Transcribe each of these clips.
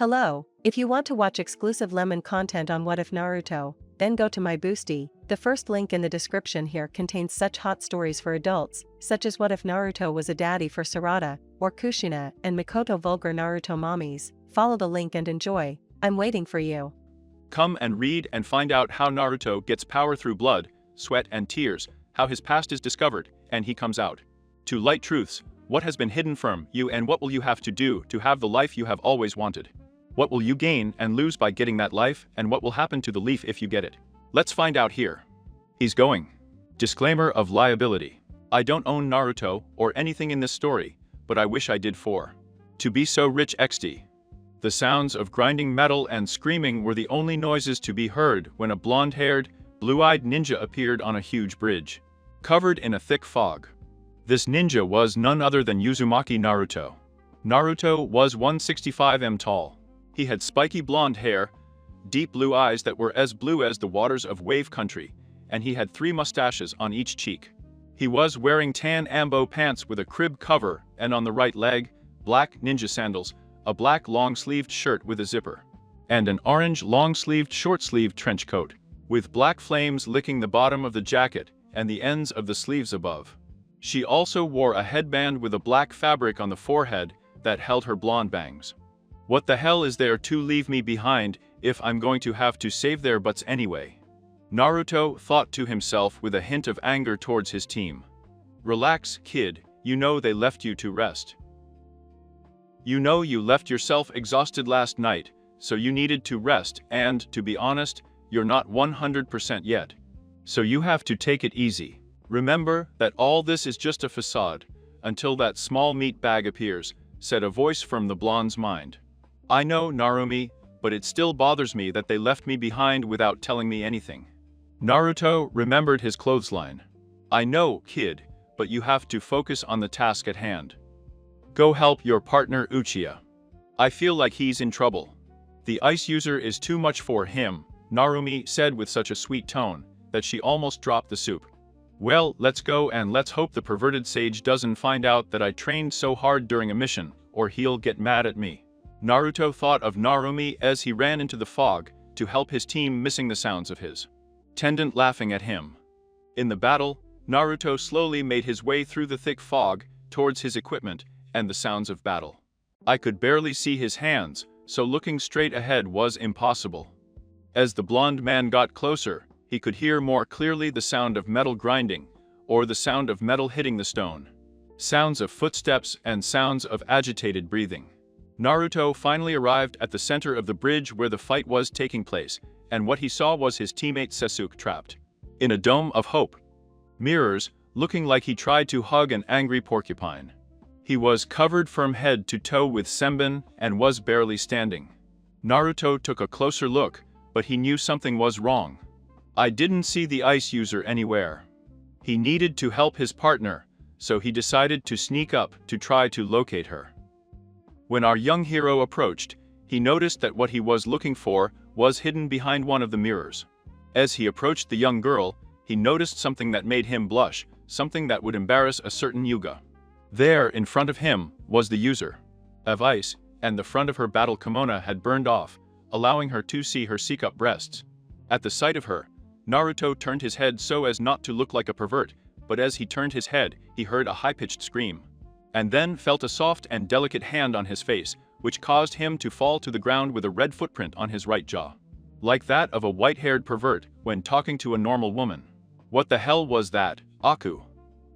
Hello, if you want to watch exclusive lemon content on What If Naruto, then go to my Boosty. The first link in the description here contains such hot stories for adults, such as What If Naruto was a daddy for Sarada, or Kushina and Mikoto Vulgar Naruto mommies. Follow the link and enjoy. I'm waiting for you. Come and read and find out how Naruto gets power through blood, sweat and tears, how his past is discovered, and he comes out. To light truths, what has been hidden from you and what will you have to do to have the life you have always wanted? What will you gain and lose by getting that life, and what will happen to the leaf if you get it? Let's find out here. He's going. Disclaimer of liability. I don't own Naruto or anything in this story, but I wish I did for. To be so rich XD. The sounds of grinding metal and screaming were the only noises to be heard when a blonde-haired, blue-eyed ninja appeared on a huge bridge, covered in a thick fog. This ninja was none other than Uzumaki Naruto. Naruto was 165 m tall. He had spiky blonde hair, deep blue eyes that were as blue as the waters of Wave Country, and he had 3 mustaches on each cheek. He was wearing tan ambo pants with a crib cover and on the right leg, black ninja sandals, a black long-sleeved shirt with a zipper, and an orange long-sleeved short-sleeved trench coat, with black flames licking the bottom of the jacket and the ends of the sleeves above. She also wore a headband with a black fabric on the forehead that held her blonde bangs. What the hell is there to leave me behind if I'm going to have to save their butts anyway? Naruto thought to himself with a hint of anger towards his team. Relax, kid, you know they left you to rest. You know you left yourself exhausted last night, so you needed to rest and, to be honest, you're not 100% yet. So you have to take it easy. Remember that all this is just a facade, until that small meat bag appears, said a voice from the blonde's mind. I know, Narumi, but it still bothers me that they left me behind without telling me anything. Naruto remembered his clothesline. I know, kid, but you have to focus on the task at hand. Go help your partner Uchiha. I feel like he's in trouble. The ice user is too much for him, Narumi said with such a sweet tone that she almost dropped the soup. Well, let's go and let's hope the perverted sage doesn't find out that I trained so hard during a mission, or he'll get mad at me. Naruto thought of Narumi as he ran into the fog to help his team, missing the sounds of his tendon laughing at him. In the battle, Naruto slowly made his way through the thick fog towards his equipment and the sounds of battle. I could barely see his hands, so looking straight ahead was impossible. As the blonde man got closer, he could hear more clearly the sound of metal grinding, or the sound of metal hitting the stone. Sounds of footsteps and sounds of agitated breathing. Naruto finally arrived at the center of the bridge where the fight was taking place, and what he saw was his teammate Sasuke trapped in a dome of hope. Mirrors, looking like he tried to hug an angry porcupine. He was covered from head to toe with senbon and was barely standing. Naruto took a closer look, but he knew something was wrong. I didn't see the ice user anywhere. He needed to help his partner, so he decided to sneak up to try to locate her. When our young hero approached, he noticed that what he was looking for was hidden behind one of the mirrors. As he approached the young girl, he noticed something that made him blush, something that would embarrass a certain Yuga. There, in front of him, was the user of ice, and the front of her battle kimono had burned off, allowing her to see her seek-up breasts. At the sight of her, Naruto turned his head so as not to look like a pervert, but as he turned his head, he heard a high-pitched scream, and then felt a soft and delicate hand on his face, which caused him to fall to the ground with a red footprint on his right jaw, like that of a white-haired pervert when talking to a normal woman. What the hell was that, Aku?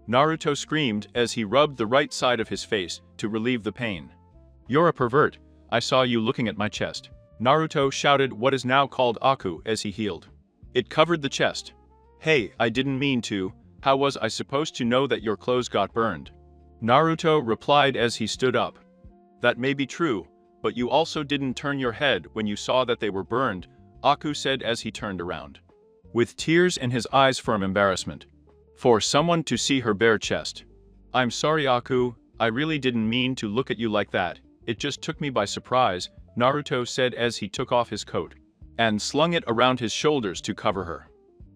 Naruto screamed as he rubbed the right side of his face to relieve the pain. You're a pervert, I saw you looking at my chest. Naruto shouted what is now called Aku as he healed. It covered the chest. Hey, I didn't mean to, how was I supposed to know that your clothes got burned? Naruto replied as he stood up. That may be true, but you also didn't turn your head when you saw that they were burned, Aku said as he turned around, with tears in his eyes from embarrassment, for someone to see her bare chest. I'm sorry, Aku, I really didn't mean to look at you like that, it just took me by surprise, Naruto said as he took off his coat and slung it around his shoulders to cover her.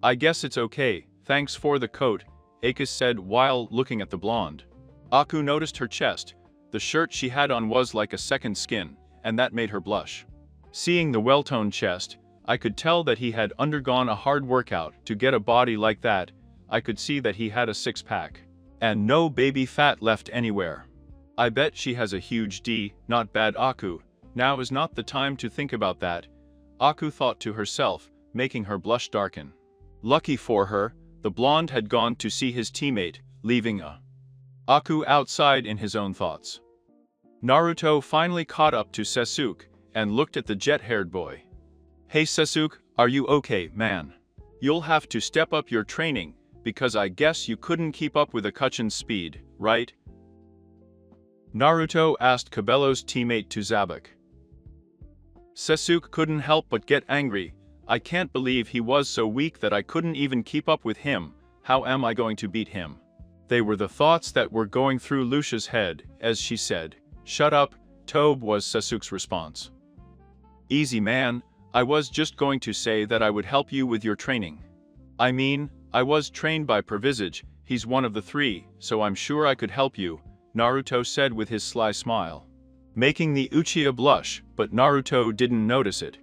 I guess it's okay, thanks for the coat, Akis said while looking at the blonde. Aku noticed her chest. The shirt she had on was like a second skin, and that made her blush. Seeing the well-toned chest, I could tell that he had undergone a hard workout to get a body like that. I could see that he had a six-pack. And no baby fat left anywhere. I bet she has a huge D, not bad Aku. Now is not the time to think about that, Aku thought to herself, making her blush darken. Lucky for her, the blonde had gone to see his teammate, leaving Aku outside in his own thoughts. Naruto finally caught up to Sasuke and looked at the jet-haired boy. Hey Sasuke, are you okay, man? You'll have to step up your training, because I guess you couldn't keep up with Akutchan's speed, right? Naruto asked Cabello's teammate to Zabak. Sasuke couldn't help but get angry. I can't believe he was so weak that I couldn't even keep up with him. How am I going to beat him? They were the thoughts that were going through Lucia's head, as she said, "Shut up, Tobe," was Sasuke's response. Easy man, I was just going to say that I would help you with your training. I mean, I was trained by Pervisage, he's one of the three, so I'm sure I could help you, Naruto said with his sly smile. Making the Uchiha blush, but Naruto didn't notice it.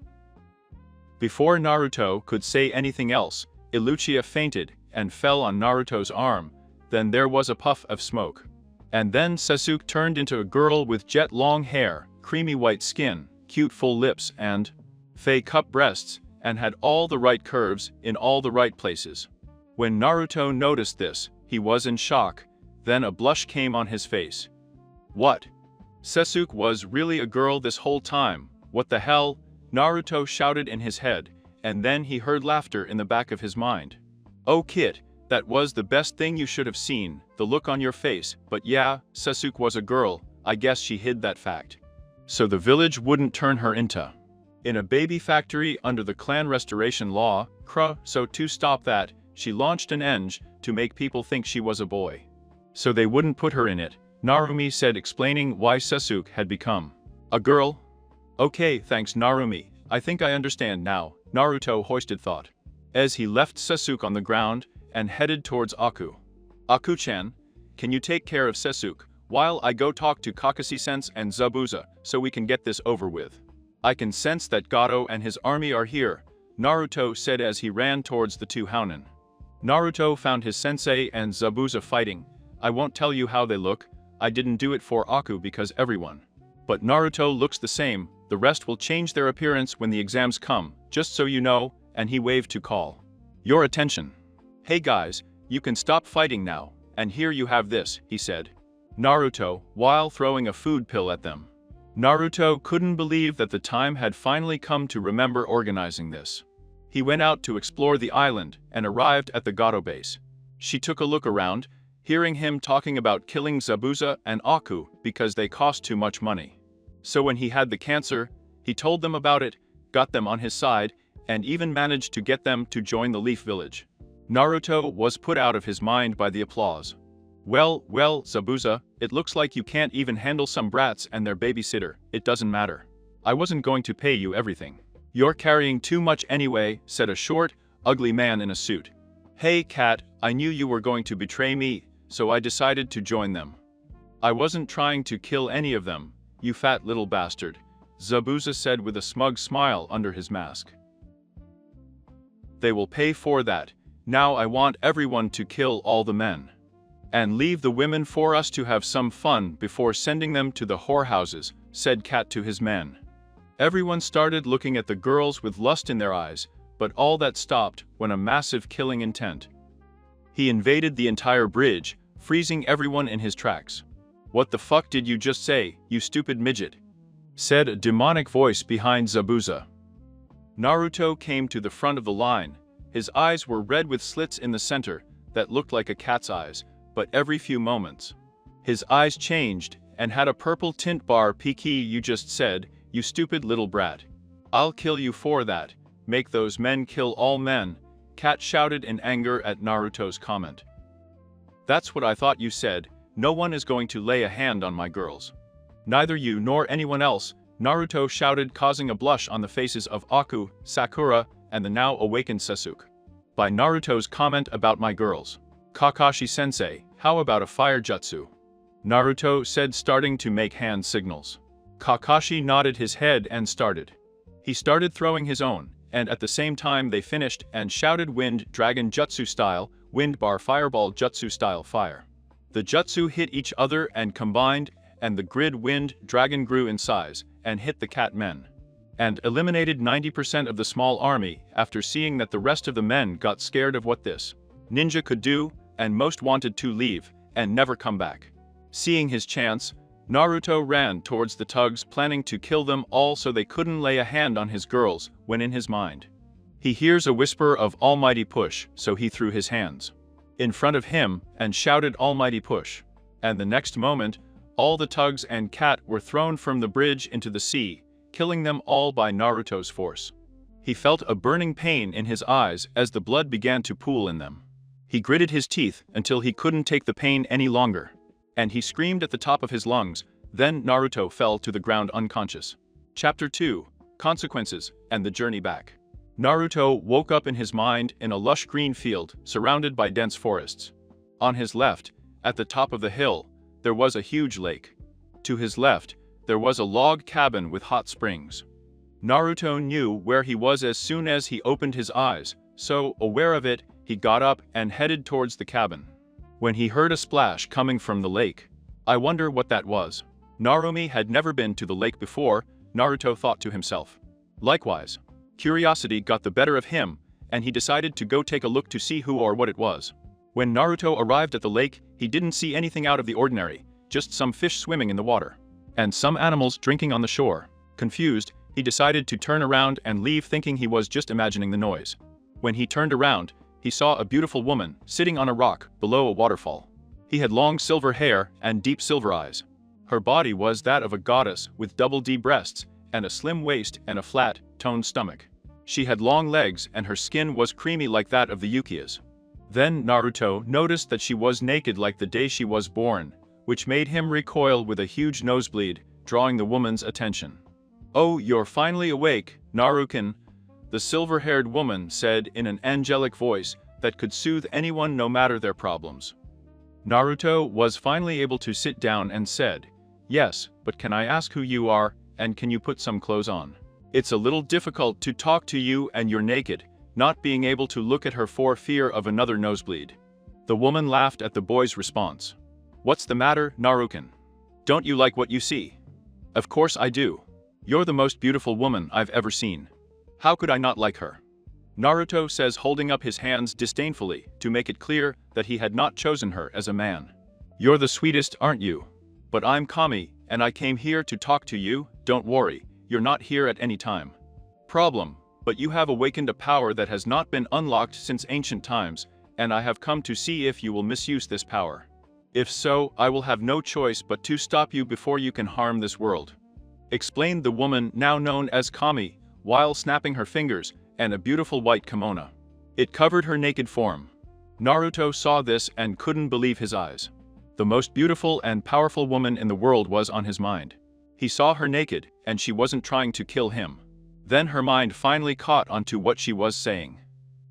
Before Naruto could say anything else, Uchiha fainted and fell on Naruto's arm, then there was a puff of smoke. And then Sasuke turned into a girl with jet-long hair, creamy white skin, cute full lips and fake cup breasts, and had all the right curves in all the right places. When Naruto noticed this, he was in shock, then a blush came on his face. What? Sasuke was really a girl this whole time, what the hell? Naruto shouted in his head, and then he heard laughter in the back of his mind. Oh kid, that was the best thing you should have seen, the look on your face, but yeah, Sasuke was a girl, I guess she hid that fact. So the village wouldn't turn her into in a baby factory under the clan restoration law, so to stop that, she launched an eng to make people think she was a boy. So they wouldn't put her in it, Narumi said, explaining why Sasuke had become a girl. Okay, thanks Narumi, I think I understand now, Naruto hoisted thought, as he left Sasuke on the ground and headed towards Aku. Aku-chan, can you take care of Sasuke while I go talk to Kakashi-sense and Zabuza so we can get this over with? I can sense that Gato and his army are here, Naruto said as he ran towards the two Hounen. Naruto found his sensei and Zabuza fighting. I won't tell you how they look, I didn't do it for Aku because everyone. But Naruto looks the same, the rest will change their appearance when the exams come, just so you know, and he waved to call your attention. Hey guys, you can stop fighting now, and here you have this, he said. Naruto, while throwing a food pill at them. Naruto couldn't believe that the time had finally come to remember organizing this. He went out to explore the island and arrived at the Gato base. She took a look around, hearing him talking about killing Zabuza and Aku because they cost too much money. So when he had the cancer, he told them about it, got them on his side, and even managed to get them to join the Leaf Village. Naruto was put out of his mind by the applause. Well, Zabuza, it looks like you can't even handle some brats and their babysitter, it doesn't matter. I wasn't going to pay you everything. You're carrying too much anyway, said a short, ugly man in a suit. Hey cat, I knew you were going to betray me, so I decided to join them. I wasn't trying to kill any of them, you fat little bastard, Zabuza said with a smug smile under his mask. They will pay for that, now I want everyone to kill all the men. And leave the women for us to have some fun before sending them to the whorehouses, said Cat to his men. Everyone started looking at the girls with lust in their eyes, but all that stopped when a massive killing intent. He invaded the entire bridge, freezing everyone in his tracks. What the fuck did you just say, you stupid midget? Said a demonic voice behind Zabuza. Naruto came to the front of the line. His eyes were red with slits in the center that looked like a cat's eyes, but every few moments, his eyes changed and had a purple tint bar. Piki, you just said, you stupid little brat. I'll kill you for that. Make those men kill all men, Cat shouted in anger at Naruto's comment. That's what I thought you said, no one is going to lay a hand on my girls. Neither you nor anyone else, Naruto shouted, causing a blush on the faces of Aku, Sakura, and the now awakened Sasuke. By Naruto's comment about my girls. Kakashi-sensei, how about a fire jutsu? Naruto said, starting to make hand signals. Kakashi nodded his head and started. He started throwing his own, and at the same time they finished and shouted Wind Dragon Jutsu style, Wind Bar Fireball Jutsu style fire. The jutsu hit each other and combined, and the grid Wind Dragon grew in size and hit the cat men. And eliminated 90% of the small army after seeing that the rest of the men got scared of what this ninja could do, and most wanted to leave and never come back. Seeing his chance, Naruto ran towards the thugs, planning to kill them all so they couldn't lay a hand on his girls, when in his mind he hears a whisper of Almighty Push, so he threw his hands in front of him and shouted Almighty Push. And the next moment, all the thugs and cat were thrown from the bridge into the sea, killing them all by Naruto's force. He felt a burning pain in his eyes as the blood began to pool in them. He gritted his teeth until he couldn't take the pain any longer, and he screamed at the top of his lungs. Then Naruto fell to the ground unconscious. Chapter 2: Consequences and the Journey Back. Naruto woke up in his mind in a lush green field surrounded by dense forests. On his left, at the top of the hill, there was a huge lake. To his left, there was a log cabin with hot springs. Naruto knew where he was as soon as he opened his eyes, so, aware of it, he got up and headed towards the cabin. When he heard a splash coming from the lake, I wonder what that was. Narumi had never been to the lake before, Naruto thought to himself. Likewise, curiosity got the better of him, and he decided to go take a look to see who or what it was. When Naruto arrived at the lake, he didn't see anything out of the ordinary, just some fish swimming in the water, and some animals drinking on the shore. Confused, he decided to turn around and leave, thinking he was just imagining the noise. When he turned around, he saw a beautiful woman sitting on a rock below a waterfall. He had long silver hair and deep silver eyes. Her body was that of a goddess with double D breasts and a slim waist and a flat, toned stomach. She had long legs and her skin was creamy like that of the Yukias. Then Naruto noticed that she was naked like the day she was born, which made him recoil with a huge nosebleed, drawing the woman's attention. "Oh, you're finally awake, Narukin," the silver-haired woman said in an angelic voice that could soothe anyone no matter their problems. Naruto was finally able to sit down and said, "Yes, but can I ask who you are, and can you put some clothes on? It's a little difficult to talk to you and you're naked," not being able to look at her for fear of another nosebleed. The woman laughed at the boy's response. "What's the matter, Narukin? Don't you like what you see?" "Of course I do. You're the most beautiful woman I've ever seen. How could I not like her?" Naruto says, holding up his hands disdainfully to make it clear that he had not chosen her as a man. "You're the sweetest, aren't you? But I'm Kami, and I came here to talk to you. Don't worry, you're not here at any time. Problem, but you have awakened a power that has not been unlocked since ancient times, and I have come to see if you will misuse this power. If so, I will have no choice but to stop you before you can harm this world," explained the woman now known as Kami, while snapping her fingers and a beautiful white kimono. It covered her naked form. Naruto saw this and couldn't believe his eyes. The most beautiful and powerful woman in the world was on his mind. He saw her naked, and she wasn't trying to kill him. Then her mind finally caught onto what she was saying.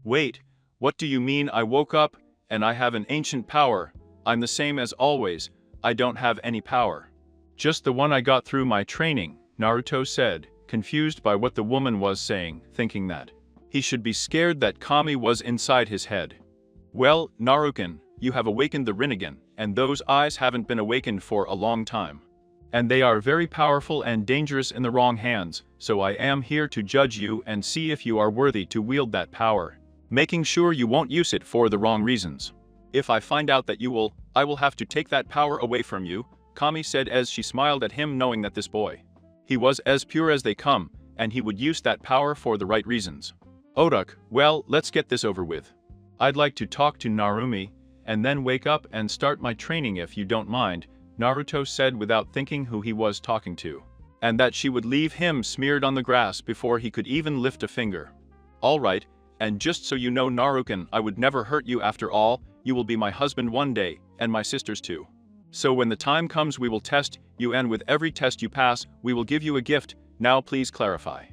"Wait, what do you mean I woke up, and I have an ancient power? I'm the same as always, I don't have any power." "Just the one I got through my training," Naruto said, confused by what the woman was saying, thinking that he should be scared that Kami was inside his head. "Well, Narukin, you have awakened the Rinnegan, and those eyes haven't been awakened for a long time. And they are very powerful and dangerous in the wrong hands, so I am here to judge you and see if you are worthy to wield that power, making sure you won't use it for the wrong reasons. If I find out that you will, I will have to take that power away from you," Kami said as she smiled at him, knowing that this boy, he was as pure as they come, and he would use that power for the right reasons. "Oduk, well, let's get this over with. I'd like to talk to Narumi, and then wake up and start my training if you don't mind," Naruto said without thinking who he was talking to, and that she would leave him smeared on the grass before he could even lift a finger. "All right, and just so you know, Narukin, I would never hurt you after all. You will be my husband one day, and my sisters too. So when the time comes we will test you, and with every test you pass, we will give you a gift. Now please clarify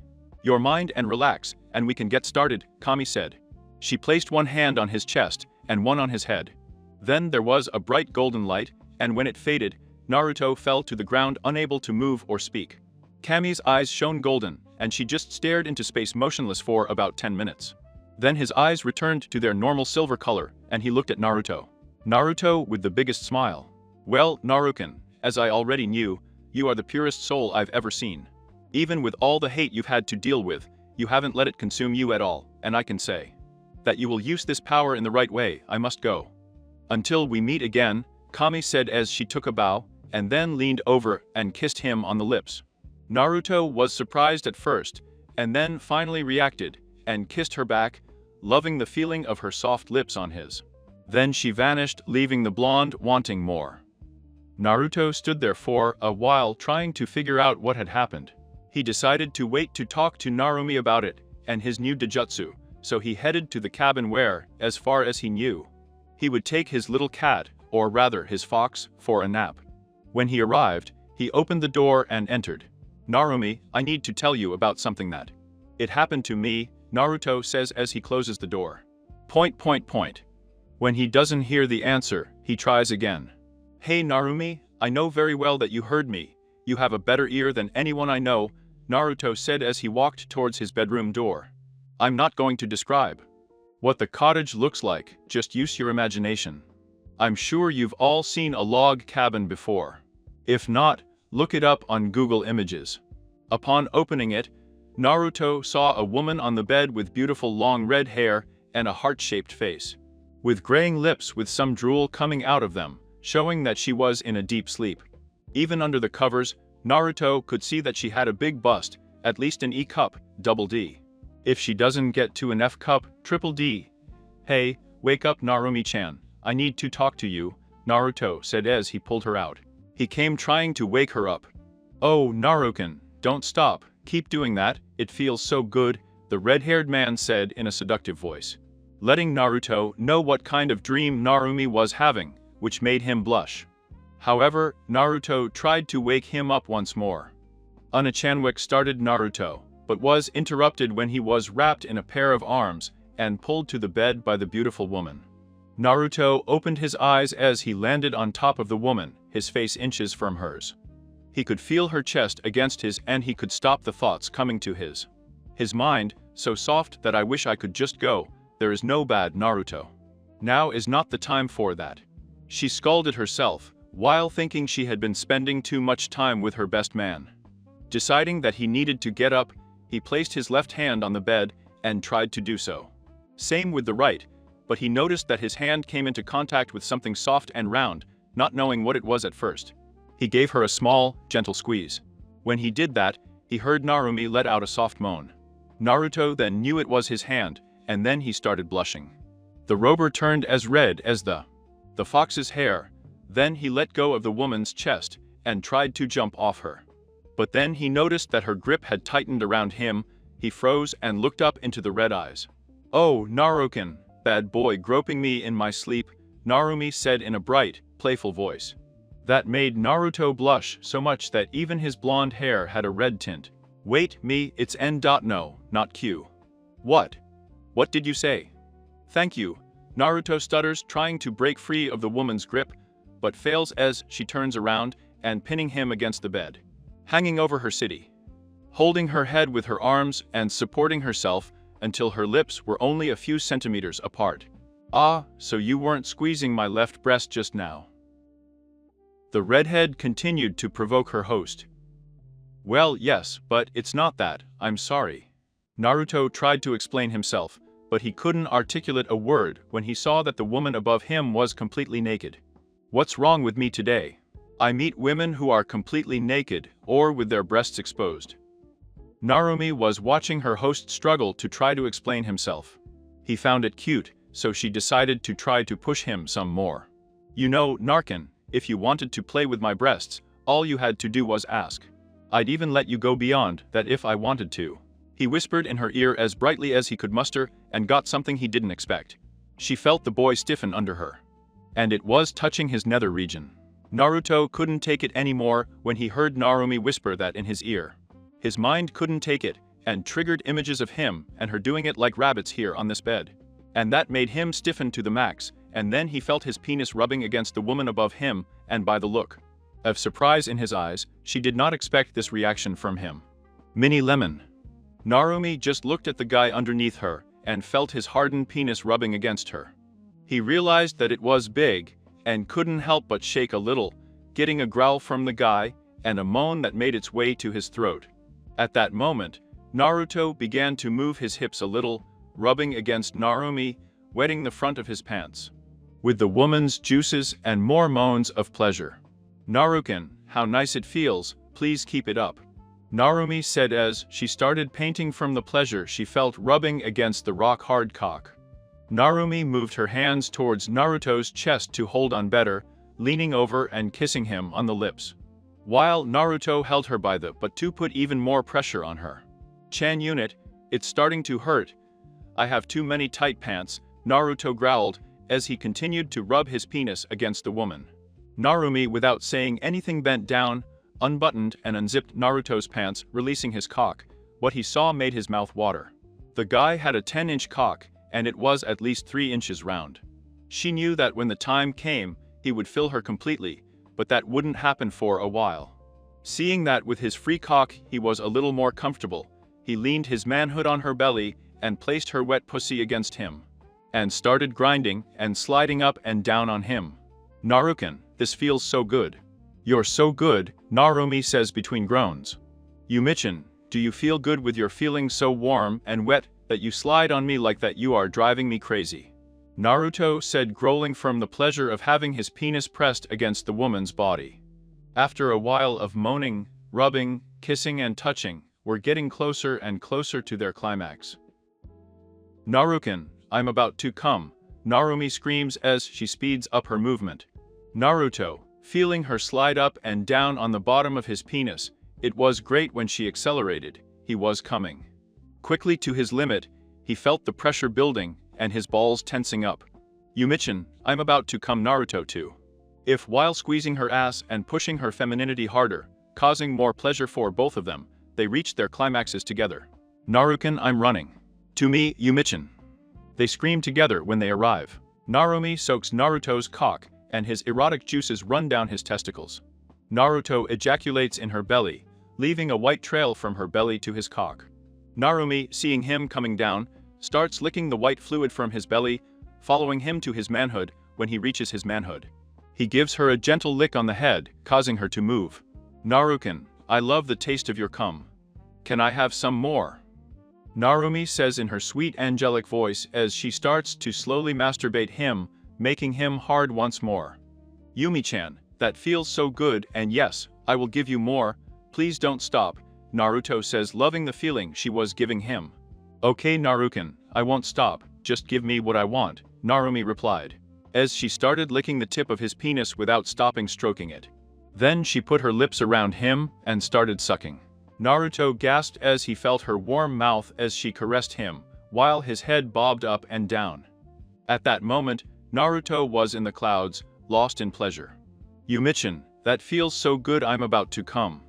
your mind and relax, and we can get started," Kami said. She placed one hand on his chest and one on his head. Then there was a bright golden light, and when it faded, Naruto fell to the ground unable to move or speak. Kami's eyes shone golden, and she just stared into space motionless for about 10 minutes. Then his eyes returned to their normal silver color, and he looked at Naruto. Naruto with the biggest smile. Well, Naruken, as I already knew, you are the purest soul I've ever seen. Even with all the hate you've had to deal with, you haven't let it consume you at all, and I can say that you will use this power in the right way. I must go. Until we meet again, Kami said as she took a bow, and then leaned over and kissed him on the lips. Naruto was surprised at first, and then finally reacted, and kissed her back, loving the feeling of her soft lips on his. Then she vanished, leaving the blonde wanting more. Naruto stood there for a while trying to figure out what had happened. He decided to wait to talk to Narumi about it and his new Dijutsu, so he headed to the cabin where, as far as he knew, he would take his little cat, or rather his fox, for a nap. When he arrived, he opened the door and entered. Narumi, I need to tell you about something that it happened to me, Naruto says as he closes the door. ... When he doesn't hear the answer, he tries again. Hey Narumi, I know very well that you heard me. You have a better ear than anyone I know, Naruto said as he walked towards his bedroom door. I'm not going to describe what the cottage looks like, just use your imagination. I'm sure you've all seen a log cabin before. If not, look it up on Google Images. Upon opening it, Naruto saw a woman on the bed with beautiful long red hair and a heart-shaped face, with graying lips with some drool coming out of them, showing that she was in a deep sleep. Even under the covers, Naruto could see that she had a big bust, at least an E cup, double D. If she doesn't get to an F cup, triple D. Hey, wake up Narumi-chan, I need to talk to you, Naruto said as he pulled her out. He came trying to wake her up. Oh Naruken, don't stop, keep doing that, it feels so good, the red-haired man said in a seductive voice, letting Naruto know what kind of dream Narumi was having, which made him blush. However, Naruto tried to wake him up once more. Una-chanwick started Naruto, but was interrupted when he was wrapped in a pair of arms and pulled to the bed by the beautiful woman. Naruto opened his eyes as he landed on top of the woman, his face inches from hers. He could feel her chest against his and he could stop the thoughts coming to his. His mind, so soft that I wish I could just go, there is no bad Naruto. Now is not the time for that. She scolded herself, while thinking she had been spending too much time with her best man. Deciding that he needed to get up, he placed his left hand on the bed and tried to do so. Same with the right, but he noticed that his hand came into contact with something soft and round, not knowing what it was at first. He gave her a small, gentle squeeze. When he did that, he heard Narumi let out a soft moan. Naruto then knew it was his hand, and then he started blushing. The rober turned as red as the fox's hair. Then he let go of the woman's chest and tried to jump off her. But then he noticed that her grip had tightened around him. He froze and looked up into the red eyes. Oh, Naruken, bad boy groping me in my sleep, Narumi said in a bright, playful voice. That made Naruto blush so much that even his blonde hair had a red tint. Wait, me, it's N.No, not Q. What? What did you say? Thank you, Naruto stutters, trying to break free of the woman's grip, but fails as she turns around and pinning him against the bed, hanging over her city, holding her head with her arms and supporting herself until her lips were only a few centimeters apart. Ah, so you weren't squeezing my left breast just now. The redhead continued to provoke her host. Well, yes, but it's not that, I'm sorry. Naruto tried to explain himself, but he couldn't articulate a word when he saw that the woman above him was completely naked. What's wrong with me today? I meet women who are completely naked or with their breasts exposed. Narumi was watching her host struggle to try to explain himself. He found it cute, so she decided to try to push him some more. You know, Narkin, if you wanted to play with my breasts, all you had to do was ask. I'd even let you go beyond that if I wanted to. He whispered in her ear as brightly as he could muster and got something he didn't expect. She felt the boy stiffen under her. And it was touching his nether region. Naruto couldn't take it anymore when he heard Narumi whisper that in his ear. His mind couldn't take it and triggered images of him and her doing it like rabbits here on this bed. And that made him stiffen to the max, and then he felt his penis rubbing against the woman above him, and by the look Of surprise in his eyes, she did not expect this reaction from him. Mini Lemon. Narumi just looked at the guy underneath her and felt his hardened penis rubbing against her. He realized that it was big and couldn't help but shake a little, getting a growl from the guy and a moan that made its way to his throat. At that moment, Naruto began to move his hips a little, rubbing against Narumi, wetting the front of his pants. With the woman's juices and more moans of pleasure. "Naruken, how nice it feels, please keep it up," Narumi said as she started painting from the pleasure she felt rubbing against the rock-hard cock. Narumi moved her hands towards Naruto's chest to hold on better, leaning over and kissing him on the lips. While Naruto held her by the butt to put even more pressure on her. "Chan unit, it's starting to hurt. I have too many tight pants," Naruto growled as he continued to rub his penis against the woman. Narumi, without saying anything, bent down, unbuttoned and unzipped Naruto's pants, releasing his cock. What he saw made his mouth water. The guy had a 10-inch cock, and it was at least 3 inches round. She knew that when the time came, he would fill her completely, but that wouldn't happen for a while. Seeing that with his free cock he was a little more comfortable, he leaned his manhood on her belly and placed her wet pussy against him. And started grinding and sliding up and down on him. "Naruken, this feels so good." "You're so good," Narumi says between groans. "Yumichan, do you feel good with your feeling so warm and wet that you slide on me like that? You are driving me crazy," Naruto said, growling from the pleasure of having his penis pressed against the woman's body. After a while of moaning, rubbing, kissing and touching, we're getting closer and closer to their climax. "Naruken, I'm about to come," Narumi screams as she speeds up her movement. Naruto, feeling her slide up and down on the bottom of his penis, it was great when she accelerated, he was coming. Quickly to his limit, he felt the pressure building and his balls tensing up. "Yumichan, I'm about to come," Naruto too. If while squeezing her ass and pushing her femininity harder, causing more pleasure for both of them, they reached their climaxes together. "Naruken, I'm running. To me, Yumichan." They scream together when they arrive. Narumi soaks Naruto's cock, and his erotic juices run down his testicles. Naruto ejaculates in her belly, leaving a white trail from her belly to his cock. Narumi, seeing him coming down, starts licking the white fluid from his belly, following him to his manhood. When he reaches his manhood, he gives her a gentle lick on the head, causing her to move. "Naruken, I love the taste of your cum. Can I have some more?" Narumi says in her sweet angelic voice as she starts to slowly masturbate him, making him hard once more. "Yumi-chan, that feels so good, and yes, I will give you more, please don't stop," Naruto says, loving the feeling she was giving him. "Okay Naruken, I won't stop, just give me what I want," Narumi replied, as she started licking the tip of his penis without stopping stroking it. Then she put her lips around him and started sucking. Naruto gasped as he felt her warm mouth as she caressed him, while his head bobbed up and down. At that moment, Naruto was in the clouds, lost in pleasure. "Yumichan, that feels so good, I'm about to come."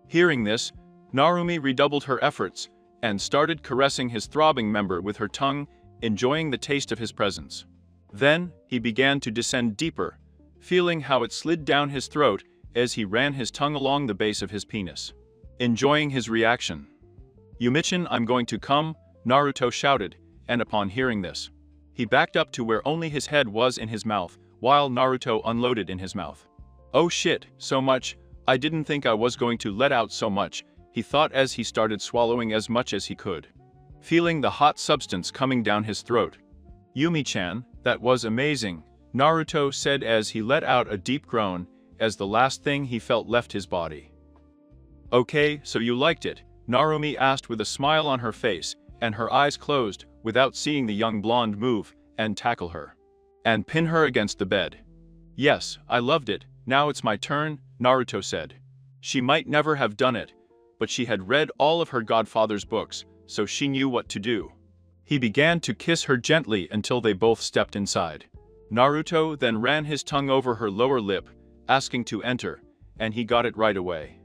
Hearing this, Narumi redoubled her efforts and started caressing his throbbing member with her tongue, enjoying the taste of his presence. Then, he began to descend deeper, feeling how it slid down his throat as he ran his tongue along the base of his penis. Enjoying his reaction. "Yumichan, I'm going to come," Naruto shouted, and upon hearing this, he backed up to where only his head was in his mouth, while Naruto unloaded in his mouth. "Oh shit, so much, I didn't think I was going to let out so much," he thought as he started swallowing as much as he could, feeling the hot substance coming down his throat. "Yumi-chan, that was amazing," Naruto said as he let out a deep groan, as the last thing he felt left his body. "Okay, so you liked it?" Narumi asked with a smile on her face, and her eyes closed, without seeing the young blonde move and tackle her and pin her against the bed. "Yes, I loved it, now it's my turn," Naruto said. She might never have done it, but she had read all of her godfather's books, so she knew what to do. He began to kiss her gently until they both stepped inside. Naruto then ran his tongue over her lower lip, asking to enter, and he got it right away.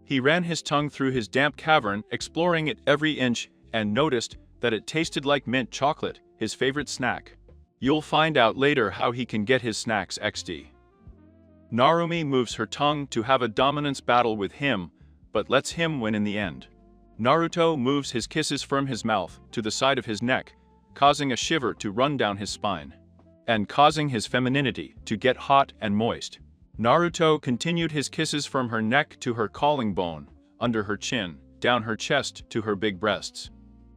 He ran his tongue through his damp cavern, exploring it every inch, and noticed that it tasted like mint chocolate, his favorite snack. You'll find out later how he can get his snacks XD. Narumi moves her tongue to have a dominance battle with him, but lets him win in the end. Naruto moves his kisses from his mouth to the side of his neck, causing a shiver to run down his spine, and causing his femininity to get hot and moist. Naruto continued his kisses from her neck to her collar bone, under her chin, down her chest to her big breasts,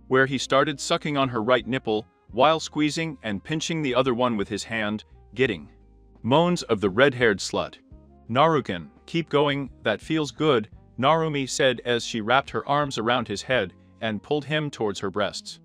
where he started sucking on her right nipple, while squeezing and pinching the other one with his hand, getting moans of the red-haired slut. "Naruken, keep going, that feels good," Narumi said as she wrapped her arms around his head and pulled him towards her breasts,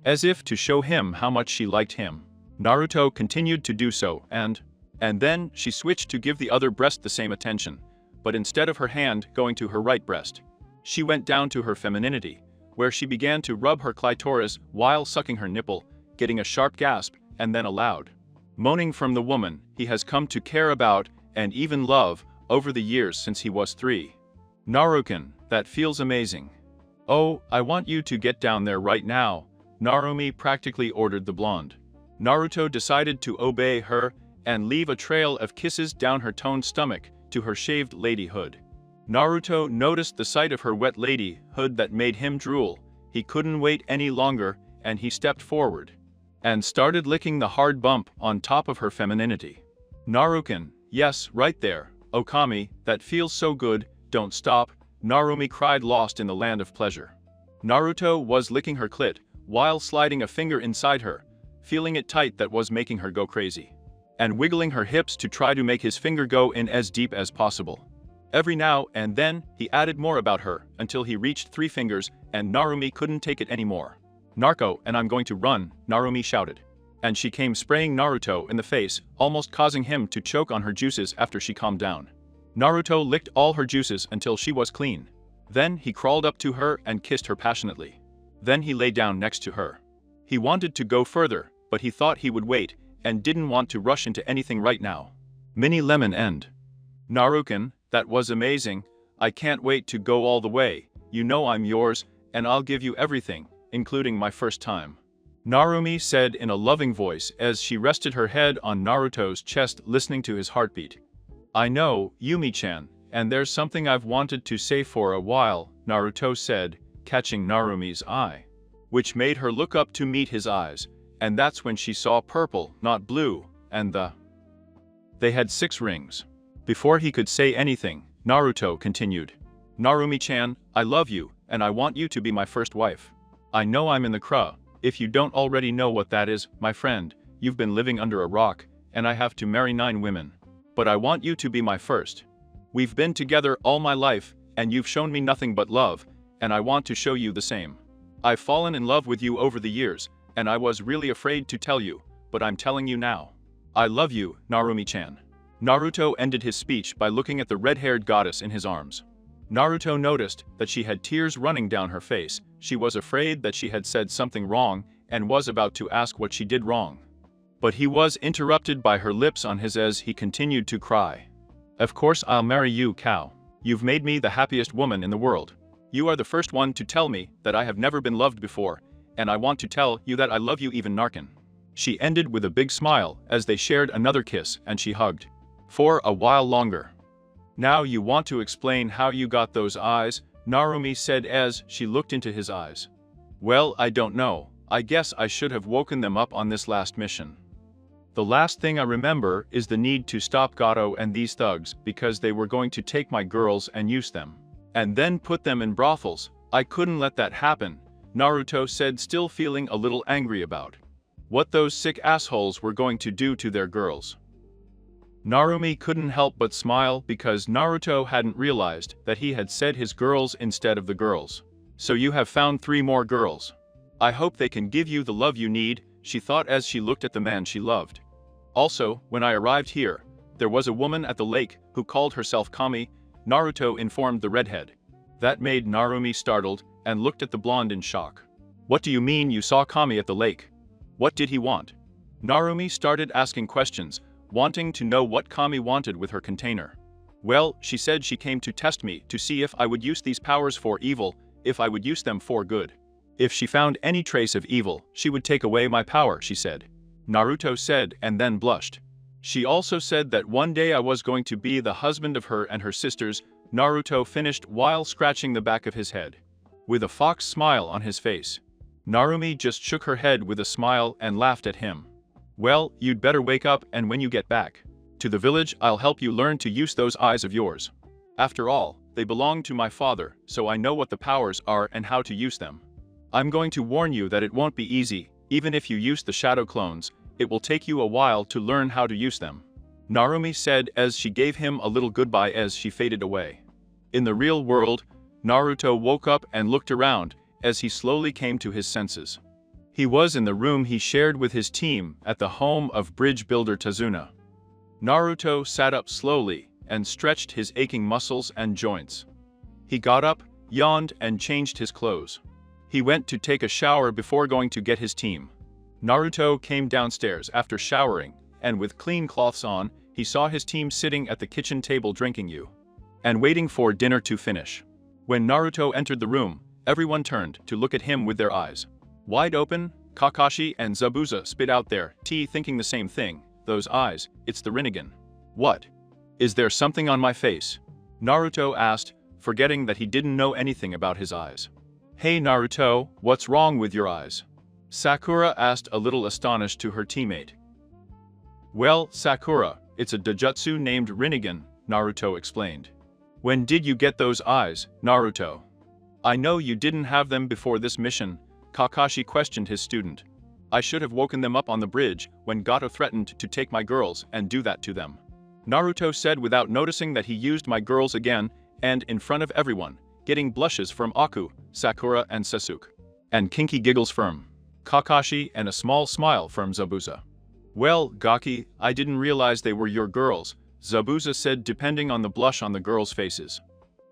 as if to show him how much she liked him. Naruto continued to do so, and then she switched to give the other breast the same attention, but instead of her hand going to her right breast, she went down to her femininity, where she began to rub her clitoris while sucking her nipple, getting a sharp gasp and then a loud moaning from the woman he has come to care about and even love over the years since he was 3. "Naruken, that feels amazing. Oh, I want you to get down there right now," Narumi practically ordered the blonde. Naruto decided to obey her and leave a trail of kisses down her toned stomach to her shaved lady hood. Naruto noticed the sight of her wet lady hood that made him drool. He couldn't wait any longer, and he stepped forward and started licking the hard bump on top of her femininity. "Naruken, yes, right there. Okami, that feels so good, don't stop," Narumi cried, lost in the land of pleasure. Naruto was licking her clit, while sliding a finger inside her, feeling it tight that was making her go crazy, and wiggling her hips to try to make his finger go in as deep as possible. Every now and then, he added more about her, until he reached 3 fingers, and Narumi couldn't take it anymore. "Narco, and I'm going to run," Narumi shouted. And she came spraying Naruto in the face, almost causing him to choke on her juices after she calmed down. Naruto licked all her juices until she was clean. Then he crawled up to her and kissed her passionately. Then he lay down next to her. He wanted to go further, but he thought he would wait, and didn't want to rush into anything right now. Mini lemon end. "Naruken, that was amazing. I can't wait to go all the way. You know I'm yours, and I'll give you everything, including my first time," Narumi said in a loving voice as she rested her head on Naruto's chest, listening to his heartbeat. "I know, Yumi-chan, and there's something I've wanted to say for a while," Naruto said, catching Narumi's eye, which made her look up to meet his eyes, and that's when she saw purple, not blue, and they had 6 rings. Before he could say anything, Naruto continued. "Narumi-chan, I love you, and I want you to be my first wife. I know I'm in the cruh. If you don't already know what that is, my friend, you've been living under a rock, and I have to marry 9 women. But I want you to be my first. We've been together all my life, and you've shown me nothing but love, and I want to show you the same. I've fallen in love with you over the years, and I was really afraid to tell you, but I'm telling you now. I love you, Narumi-chan." Naruto ended his speech by looking at the red-haired goddess in his arms. Naruto noticed that she had tears running down her face. She was afraid that she had said something wrong and was about to ask what she did wrong. But he was interrupted by her lips on his as he continued to cry. "Of course I'll marry you, cow. You've made me the happiest woman in the world. You are the first one to tell me that I have never been loved before, and I want to tell you that I love you even Narkin." She ended with a big smile as they shared another kiss and she hugged for a while longer. "Now you want to explain how you got those eyes," Narumi said as she looked into his eyes. "Well, I don't know. I guess I should have woken them up on this last mission. The last thing I remember is the need to stop Gato and these thugs because they were going to take my girls and use them, and then put them in brothels. I couldn't let that happen," Naruto said, still feeling a little angry about what those sick assholes were going to do to their girls. Narumi couldn't help but smile because Naruto hadn't realized that he had said his girls instead of the girls. "So you have found 3 more girls. I hope they can give you the love you need," she thought as she looked at the man she loved. "Also, when I arrived here, there was a woman at the lake who called herself Kami," Naruto informed the redhead. That made Narumi startled and looked at the blonde in shock. "What do you mean you saw Kami at the lake? What did he want?" Narumi started asking questions, wanting to know what Kami wanted with her container. "Well, she said she came to test me to see if I would use these powers for evil, if I would use them for good. If she found any trace of evil, she would take away my power," she said. Naruto said and then blushed. She also said that one day I was going to be the husband of her and her sisters, Naruto finished while scratching the back of his head. With a fox smile on his face. Narumi just shook her head with a smile and laughed at him. Well, you'd better wake up, and when you get back to the village, I'll help you learn to use those eyes of yours. After all, they belong to my father, so I know what the powers are and how to use them. I'm going to warn you that it won't be easy. Even if you use the shadow clones, it will take you a while to learn how to use them. Narumi said as she gave him a little goodbye as she faded away. In the real world, Naruto woke up and looked around as he slowly came to his senses. He was in the room he shared with his team at the home of bridge builder Tazuna. Naruto sat up slowly and stretched his aching muscles and joints. He got up, yawned, and changed his clothes. He went to take a shower before going to get his team. Naruto came downstairs after showering, and with clean cloths on, he saw his team sitting at the kitchen table drinking and waiting for dinner to finish. When Naruto entered the room, everyone turned to look at him with their eyes wide open. Kakashi and Zabuza spit out their tea thinking the same thing. Those eyes, it's the Rinnegan. What? Is there something on my face? Naruto asked, forgetting that he didn't know anything about his eyes. Hey Naruto, what's wrong with your eyes? Sakura asked, a little astonished to her teammate. Well, Sakura, it's a dojutsu named Rinnegan, Naruto explained. When did you get those eyes, Naruto? I know you didn't have them before this mission, Kakashi questioned his student. I should have woken them up on the bridge when Gato threatened to take my girls and do that to them. Naruto said without noticing that he used my girls again and in front of everyone, getting blushes from Aku, Sakura and Sasuke. And kinky giggles from Kakashi and a small smile from Zabuza. Well, Gaki, I didn't realize they were your girls, Zabuza said depending on the blush on the girls' faces.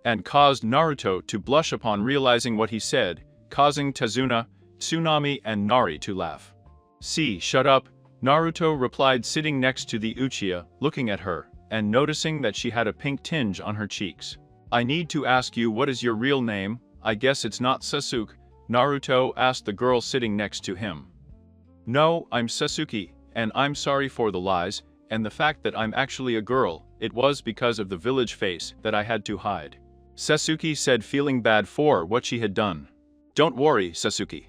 And caused Naruto to blush upon realizing what he said, causing Tazuna, Tsunami and Nari to laugh. See, shut up, Naruto replied sitting next to the Uchiha, looking at her, and noticing that she had a pink tinge on her cheeks. I need to ask you, what is your real name? I guess it's not Sasuke, Naruto asked the girl sitting next to him. No, I'm Sasuke, and I'm sorry for the lies, and the fact that I'm actually a girl, it was because of the village face that I had to hide. Sasuke said feeling bad for what she had done. Don't worry, Sasuke.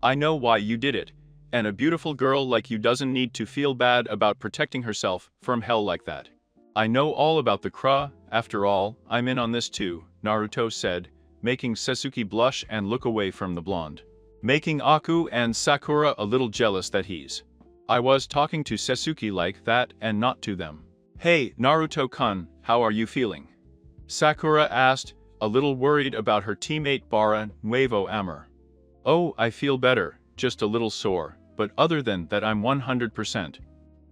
I know why you did it, and a beautiful girl like you doesn't need to feel bad about protecting herself from hell like that. I know all about the Kra, after all, I'm in on this too, Naruto said, making Sasuke blush and look away from the blonde. Making Aku and Sakura a little jealous that I was talking to Sasuke like that and not to them. Hey, Naruto-kun, how are you feeling? Sakura asked, a little worried about her teammate Bara Nuevo Amor. Oh, I feel better, just a little sore, but other than that I'm 100%.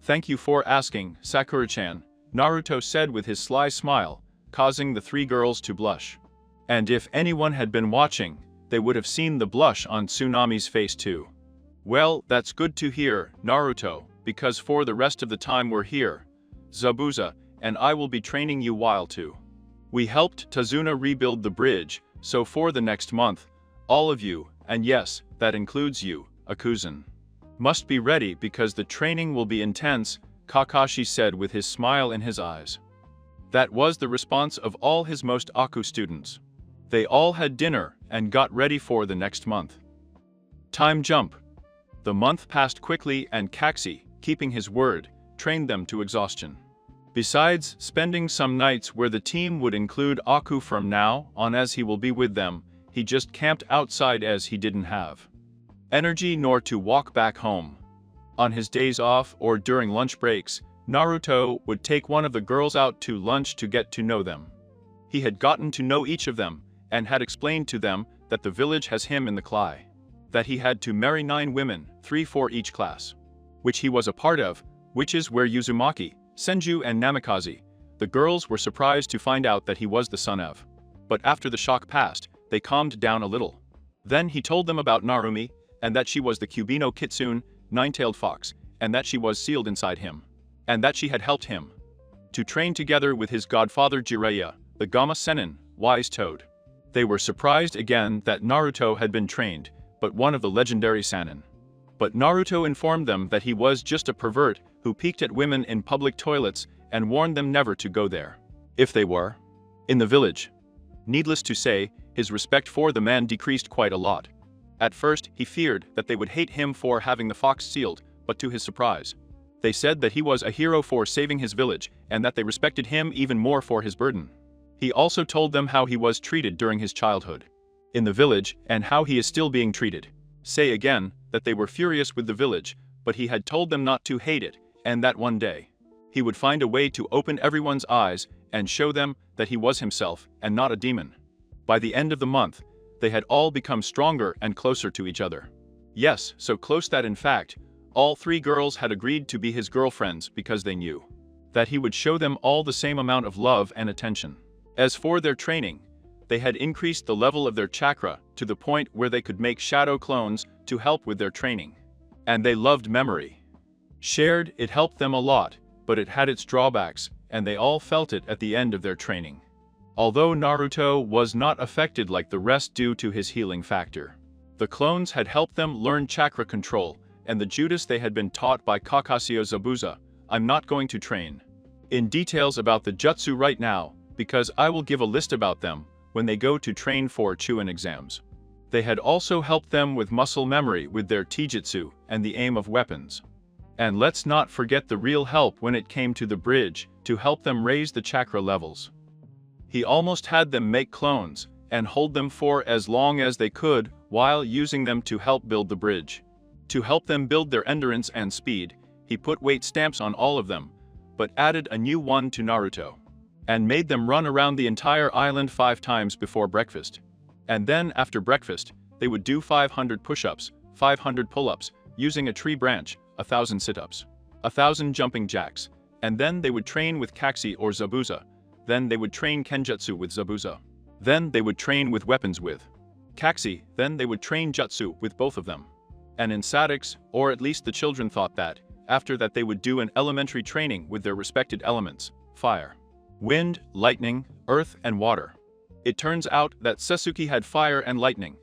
Thank you for asking, Sakura-chan, Naruto said with his sly smile, causing the three girls to blush. And if anyone had been watching, they would have seen the blush on Tsunami's face too. Well, that's good to hear, Naruto, because for the rest of the time we're here, Zabuza and I will be training you while too. We helped Tazuna rebuild the bridge, so for the next month, all of you, and yes, that includes you, Akuzan, must be ready because the training will be intense, Kakashi said with his smile in his eyes. That was the response of all his most Aku students. They all had dinner and got ready for the next month. Time jump. The month passed quickly and Kaxi, keeping his word, trained them to exhaustion. Besides spending some nights where the team would include Aku from now on as he will be with them, he just camped outside as he didn't have energy nor to walk back home. On his days off or during lunch breaks, Naruto would take one of the girls out to lunch to get to know them. He had gotten to know each of them and had explained to them that the village has him in the class, that he had to marry 9 women, 3 for each class, which he was a part of, which is where Uzumaki, Senju and Namikaze. The girls were surprised to find out that he was the son of. But after the shock passed, they calmed down a little. Then he told them about Narumi, and that she was the Cubino Kitsune, 9-tailed fox, and that she was sealed inside him. And that she had helped him to train together with his godfather Jiraiya, the Gama Sennin, wise toad. They were surprised again that Naruto had been trained, but one of the legendary Sannin. But Naruto informed them that he was just a pervert who peeked at women in public toilets and warned them never to go there. If they were in the village. Needless to say, his respect for the man decreased quite a lot. At first, he feared that they would hate him for having the fox sealed, but to his surprise, they said that he was a hero for saving his village and that they respected him even more for his burden. He also told them how he was treated during his childhood in the village and how he is still being treated. Say again that they were furious with the village, but he had told them not to hate it and that one day he would find a way to open everyone's eyes and show them that he was himself and not a demon. By the end of the month, they had all become stronger and closer to each other. Yes, so close that in fact, all three girls had agreed to be his girlfriends because they knew that he would show them all the same amount of love and attention. As for their training, they had increased the level of their chakra to the point where they could make shadow clones to help with their training. And they loved memory. Shared, it helped them a lot, but it had its drawbacks, and they all felt it at the end of their training. Although Naruto was not affected like the rest due to his healing factor, the clones had helped them learn chakra control, and the Judas they had been taught by Kakashi Zabuza. I'm not going to train in details about the jutsu right now, because I will give a list about them when they go to train for Chunin exams. They had also helped them with muscle memory with their Taijutsu and the aim of weapons. And let's not forget the real help when it came to the bridge, to help them raise the chakra levels. He almost had them make clones and hold them for as long as they could while using them to help build the bridge. To help them build their endurance and speed, he put weight stamps on all of them, but added a new one to Naruto, and made them run around the entire island 5 times before breakfast. And then after breakfast, they would do 500 push-ups, 500 pull-ups, using a tree branch, 1,000 sit-ups, 1,000 jumping jacks, and then they would train with Kakushi or Zabuza. Then they would train Kenjutsu with Zabuza. Then they would train with weapons with Kakushi. Then they would train Jutsu with both of them. And in statics, or at least the children thought that, after that they would do an elementary training with their respected elements, fire, wind, lightning, earth, and water. It turns out that Sasuke had fire and lightning,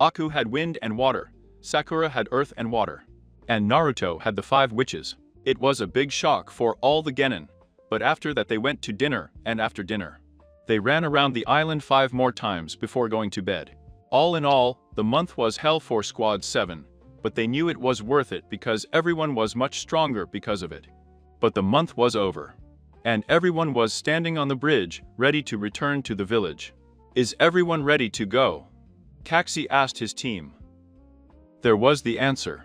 Aku had wind and water, Sakura had earth and water, and Naruto had the 5 witches. It was a big shock for all the genin, but after that they went to dinner, and after dinner, they ran around the island 5 more times before going to bed. All in all, the month was hell for Squad 7, but they knew it was worth it because everyone was much stronger because of it. But the month was over, and everyone was standing on the bridge, ready to return to the village. Is everyone ready to go? Kakushi asked his team. There was the answer.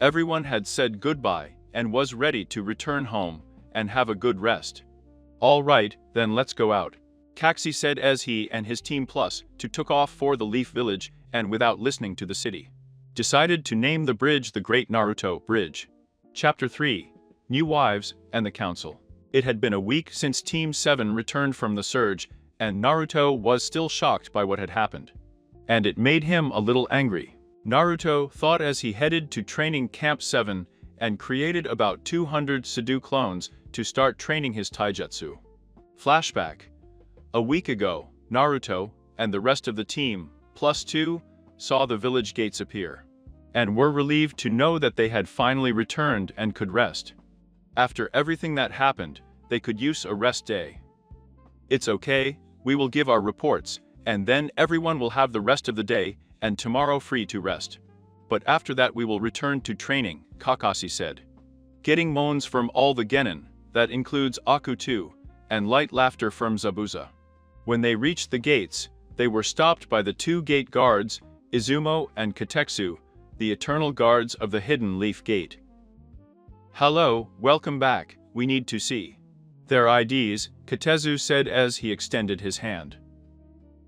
Everyone had said goodbye and was ready to return home and have a good rest. All right, then let's go out, Kakushi said as he and his team plus 2 took off for the Leaf Village and without listening to the city, decided to name the bridge the Great Naruto Bridge. Chapter 3, New Wives and the Council. It had been a week since Team 7 returned from the surge, and Naruto was still shocked by what had happened. And it made him a little angry. Naruto thought as he headed to training Camp 7 and created about 200 Sudo clones to start training his taijutsu. Flashback. A week ago, Naruto and the rest of the team, plus 2, saw the village gates appear, and were relieved to know that they had finally returned and could rest. After everything that happened, they could use a rest day. It's okay, we will give our reports, and then everyone will have the rest of the day and tomorrow free to rest. But after that we will return to training, Kakashi said. Getting moans from all the genin, that includes Aku too, and light laughter from Zabuza. When they reached the gates, they were stopped by the 2 gate guards, Izumo and Kateksu, the eternal guards of the Hidden Leaf Gate. Hello, welcome back, we need to see their IDs, Katezu said as he extended his hand.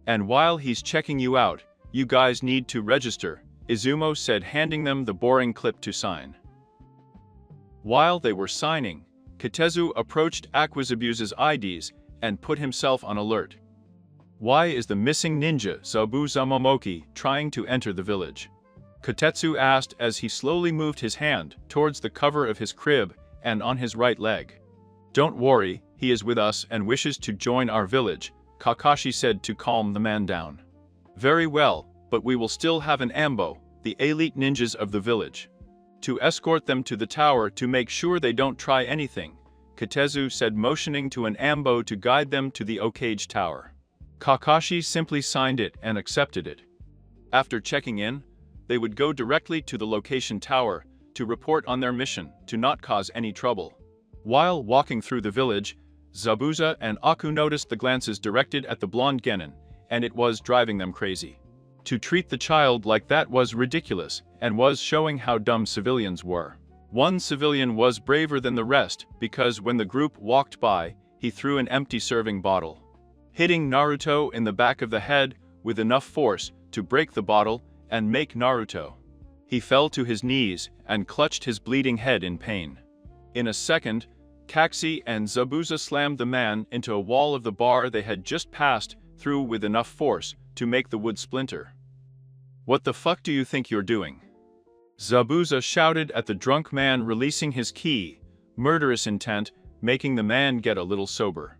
And while he's checking you out, you guys need to register, Izumo said handing them the boring clip to sign. While they were signing, Katezu approached Aquazabuza's IDs and put himself on alert. Why is the missing ninja Zabuza Momoki trying to enter the village? Katetsu asked as he slowly moved his hand towards the cover of his crib and on his right leg. Don't worry, he is with us and wishes to join our village, Kakashi said to calm the man down. Very well, but we will still have an ambo, the elite ninjas of the village. To escort them to the tower to make sure they don't try anything, Katezu said, motioning to an ambo to guide them to the Okage tower. Kakashi simply signed it and accepted it. After checking in, they would go directly to the location tower to report on their mission to not cause any trouble. While walking through the village, Zabuza and Aku noticed the glances directed at the blonde genin, and it was driving them crazy. To treat the child like that was ridiculous, and was showing how dumb civilians were. One civilian was braver than the rest because when the group walked by, he threw an empty serving bottle, hitting Naruto in the back of the head with enough force to break the bottle and make Naruto. He fell to his knees and clutched his bleeding head in pain. In a second, Kaxi and Zabuza slammed the man into a wall of the bar they had just passed through with enough force to make the wood splinter. "What the fuck do you think you're doing?" Zabuza shouted at the drunk man, releasing his ki, murderous intent, making the man get a little sober.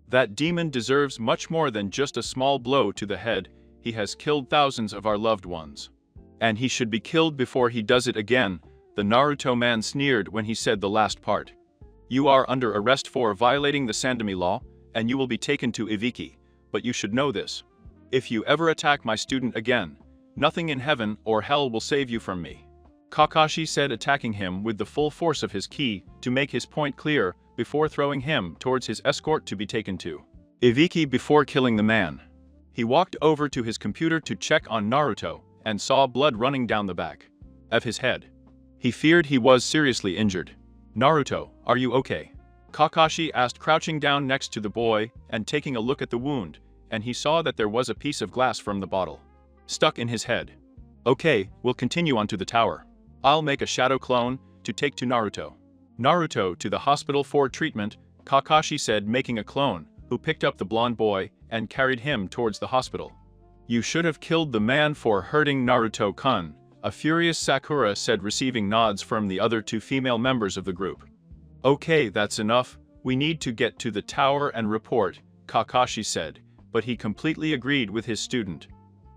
"That demon deserves much more than just a small blow to the head. He has killed thousands of our loved ones. And he should be killed before he does it again," the Naruto man sneered when he said the last part. "You are under arrest for violating the Sandami law, and you will be taken to Ibiki, but you should know this. If you ever attack my student again, nothing in heaven or hell will save you from me," Kakashi said, attacking him with the full force of his ki to make his point clear before throwing him towards his escort to be taken to Ibiki before killing the man. He walked over to his computer to check on Naruto and saw blood running down the back of his head. He feared he was seriously injured. "Naruto, are you okay?" Kakashi asked, crouching down next to the boy and taking a look at the wound, and he saw that there was a piece of glass from the bottle stuck in his head. "Okay, we'll continue on to the tower. I'll make a shadow clone to take to Naruto." "Naruto to the hospital for treatment," Kakashi said, making a clone, who picked up the blonde boy and carried him towards the hospital. "You should have killed the man for hurting Naruto-kun," a furious Sakura said, receiving nods from the other two female members of the group. "Okay, that's enough. We need to get to the tower and report," Kakashi said, but he completely agreed with his student.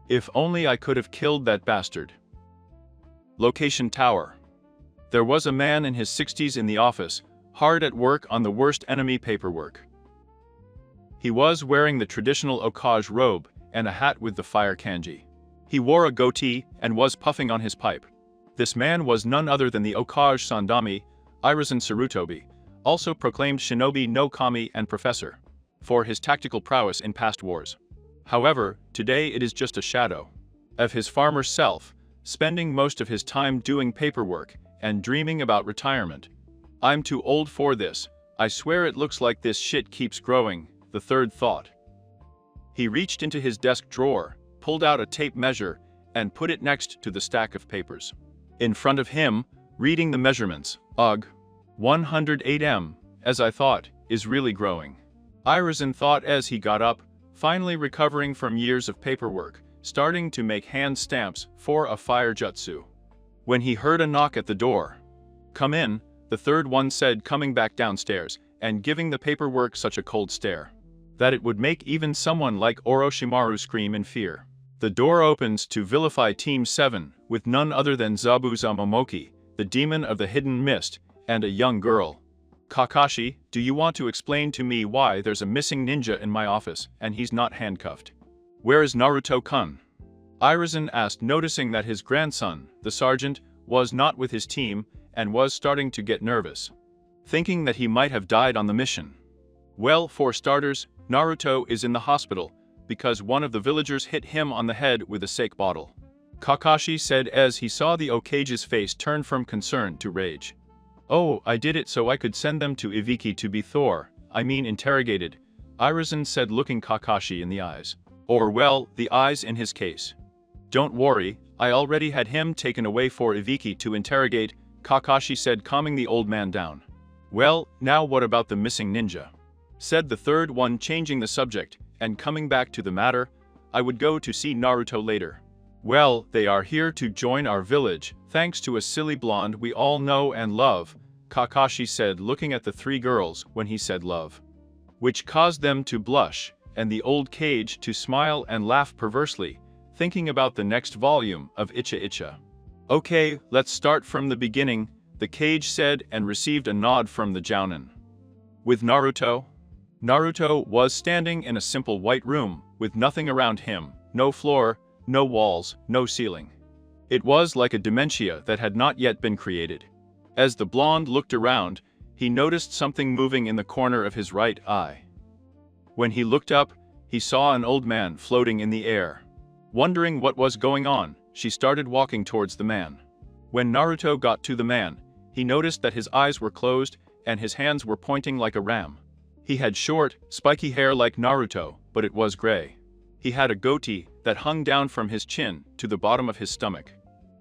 "If only I could have killed that bastard." Location tower. There was a man in his 60s in the office, hard at work on the worst enemy paperwork. He was wearing the traditional Okage robe and a hat with the fire kanji. He wore a goatee and was puffing on his pipe. This man was none other than the Okage Sandami, Irizen Sarutobi, also proclaimed Shinobi no Kami and Professor, for his tactical prowess in past wars. However, today it is just a shadow of his farmer self, spending most of his time doing paperwork and dreaming about retirement. "I'm too old for this. I swear it looks like this shit keeps growing," the third thought. He reached into his desk drawer, pulled out a tape measure, and put it next to the stack of papers. In front of him, reading the measurements, "Ugh. 108 as I thought, is really growing." Irizen thought as he got up, finally recovering from years of paperwork, starting to make hand stamps for a fire jutsu. When he heard a knock at the door. "Come in," the third one said, coming back downstairs and giving the paperwork such a cold stare that it would make even someone like Orochimaru scream in fear. The door opens to vilify Team 7 with none other than Zabuza Momoki, the demon of the hidden mist, and a young girl. "Kakashi, do you want to explain to me why there's a missing ninja in my office and he's not handcuffed? Where is Naruto-kun?" Irizen asked, noticing that his grandson, the sergeant, was not with his team and was starting to get nervous, thinking that he might have died on the mission. "Well, for starters, Naruto is in the hospital because one of the villagers hit him on the head with a sake bottle," Kakashi said as he saw the Okage's face turn from concern to rage. "Oh, I did it so I could send them to Ibiki to be interrogated," Irizen said, looking Kakashi in the eyes. Or well, the eyes in his case. "Don't worry, I already had him taken away for Ibiki to interrogate," Kakashi said, calming the old man down. "Well, now what about the missing ninja?" said the third one, changing the subject and coming back to the matter. "I would go to see Naruto later." "Well, they are here to join our village, thanks to a silly blonde we all know and love," Kakashi said, looking at the three girls when he said love, which caused them to blush, and the old Kage to smile and laugh perversely, thinking about the next volume of Icha Icha. Okay, let's start from the beginning, the Kage said and received a nod from the Jounin. With Naruto? Naruto was standing in a simple white room, with nothing around him, no floor, no walls, no ceiling. It was like a dementia that had not yet been created. As the blonde looked around, he noticed something moving in the corner of his right eye. When he looked up, he saw an old man floating in the air. Wondering what was going on, she started walking towards the man. When Naruto got to the man, he noticed that his eyes were closed and his hands were pointing like a ram. He had short, spiky hair like Naruto, but it was gray. He had a goatee that hung down from his chin to the bottom of his stomach.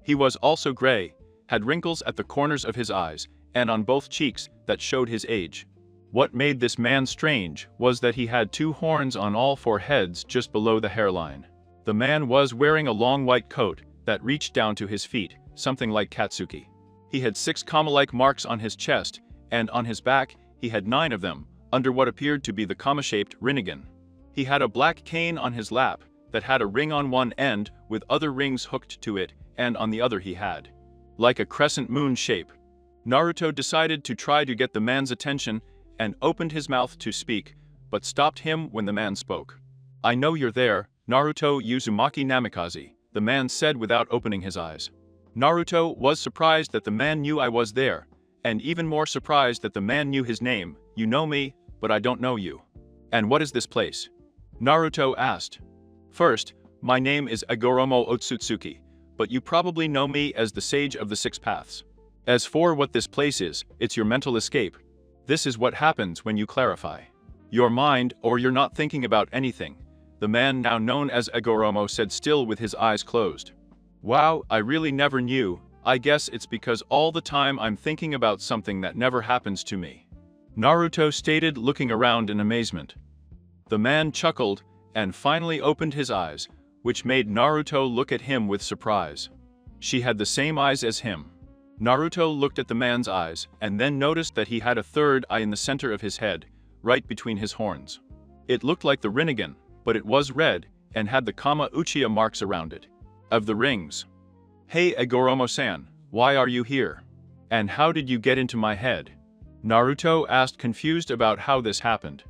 He was also gray, had wrinkles at the corners of his eyes and on both cheeks that showed his age. What made this man strange was that he had 2 horns on all 4 heads just below the hairline. The man was wearing a long white coat that reached down to his feet, something like Katsuki. He had 6 kama-like marks on his chest, and on his back he had 9 of them, under what appeared to be the kama-shaped rinnegan. He had a black cane on his lap that had a ring on one end with other rings hooked to it, and on the other he had, like a crescent moon shape. Naruto decided to try to get the man's attention and opened his mouth to speak, but stopped him when the man spoke. "I know you're there, Naruto Uzumaki Namikaze," the man said without opening his eyes. Naruto was surprised that the man knew I was there, and even more surprised that the man knew his name. "You know me, but I don't know you." "And what is this place?" Naruto asked. "First, my name is Agoromo Otsutsuki, but you probably know me as the Sage of the 6 Paths. As for what this place is, it's your mental escape. This is what happens when you clarify your mind or you're not thinking about anything," the man now known as Agoromo said, still with his eyes closed. "Wow, I really never knew. I guess it's because all the time I'm thinking about something that never happens to me," Naruto stated, looking around in amazement. The man chuckled and finally opened his eyes, which made Naruto look at him with surprise. She had the same eyes as him. Naruto looked at the man's eyes and then noticed that he had a third eye in the center of his head, right between his horns. It looked like the rinnegan, but it was red and had the Kama Uchiha marks around it. Of the rings. "Hey Agoromo-san, why are you here? And how did you get into my head?" Naruto asked, confused about how this happened.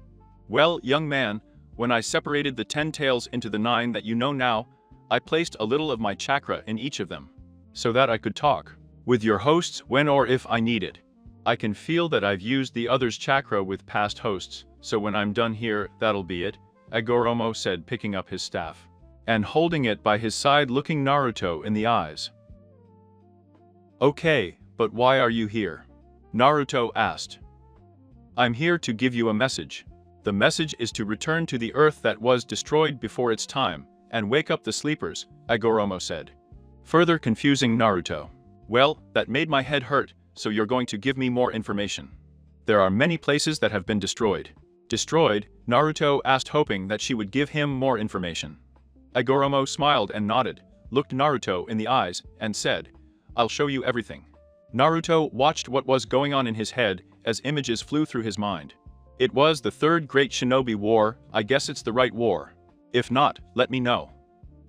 "Well, young man, when I separated the 10 tails into the 9 that you know now, I placed a little of my chakra in each of them, so that I could talk with your hosts when or if I need it. I can feel that I've used the other's chakra with past hosts, so when I'm done here, that'll be it," Agoromo said, picking up his staff and holding it by his side, looking Naruto in the eyes. "Okay, but why are you here?" Naruto asked. "I'm here to give you a message. The message is to return to the earth that was destroyed before its time, and wake up the sleepers," Agoromo said, further confusing Naruto. "Well, that made my head hurt, so you're going to give me more information. There are many places that have been destroyed." "Destroyed?" Naruto asked, hoping that she would give him more information. Agoromo smiled and nodded, looked Naruto in the eyes, and said, "I'll show you everything." Naruto watched what was going on in his head as images flew through his mind. It was the 3rd Great Shinobi War. I guess it's the right war. If not, let me know.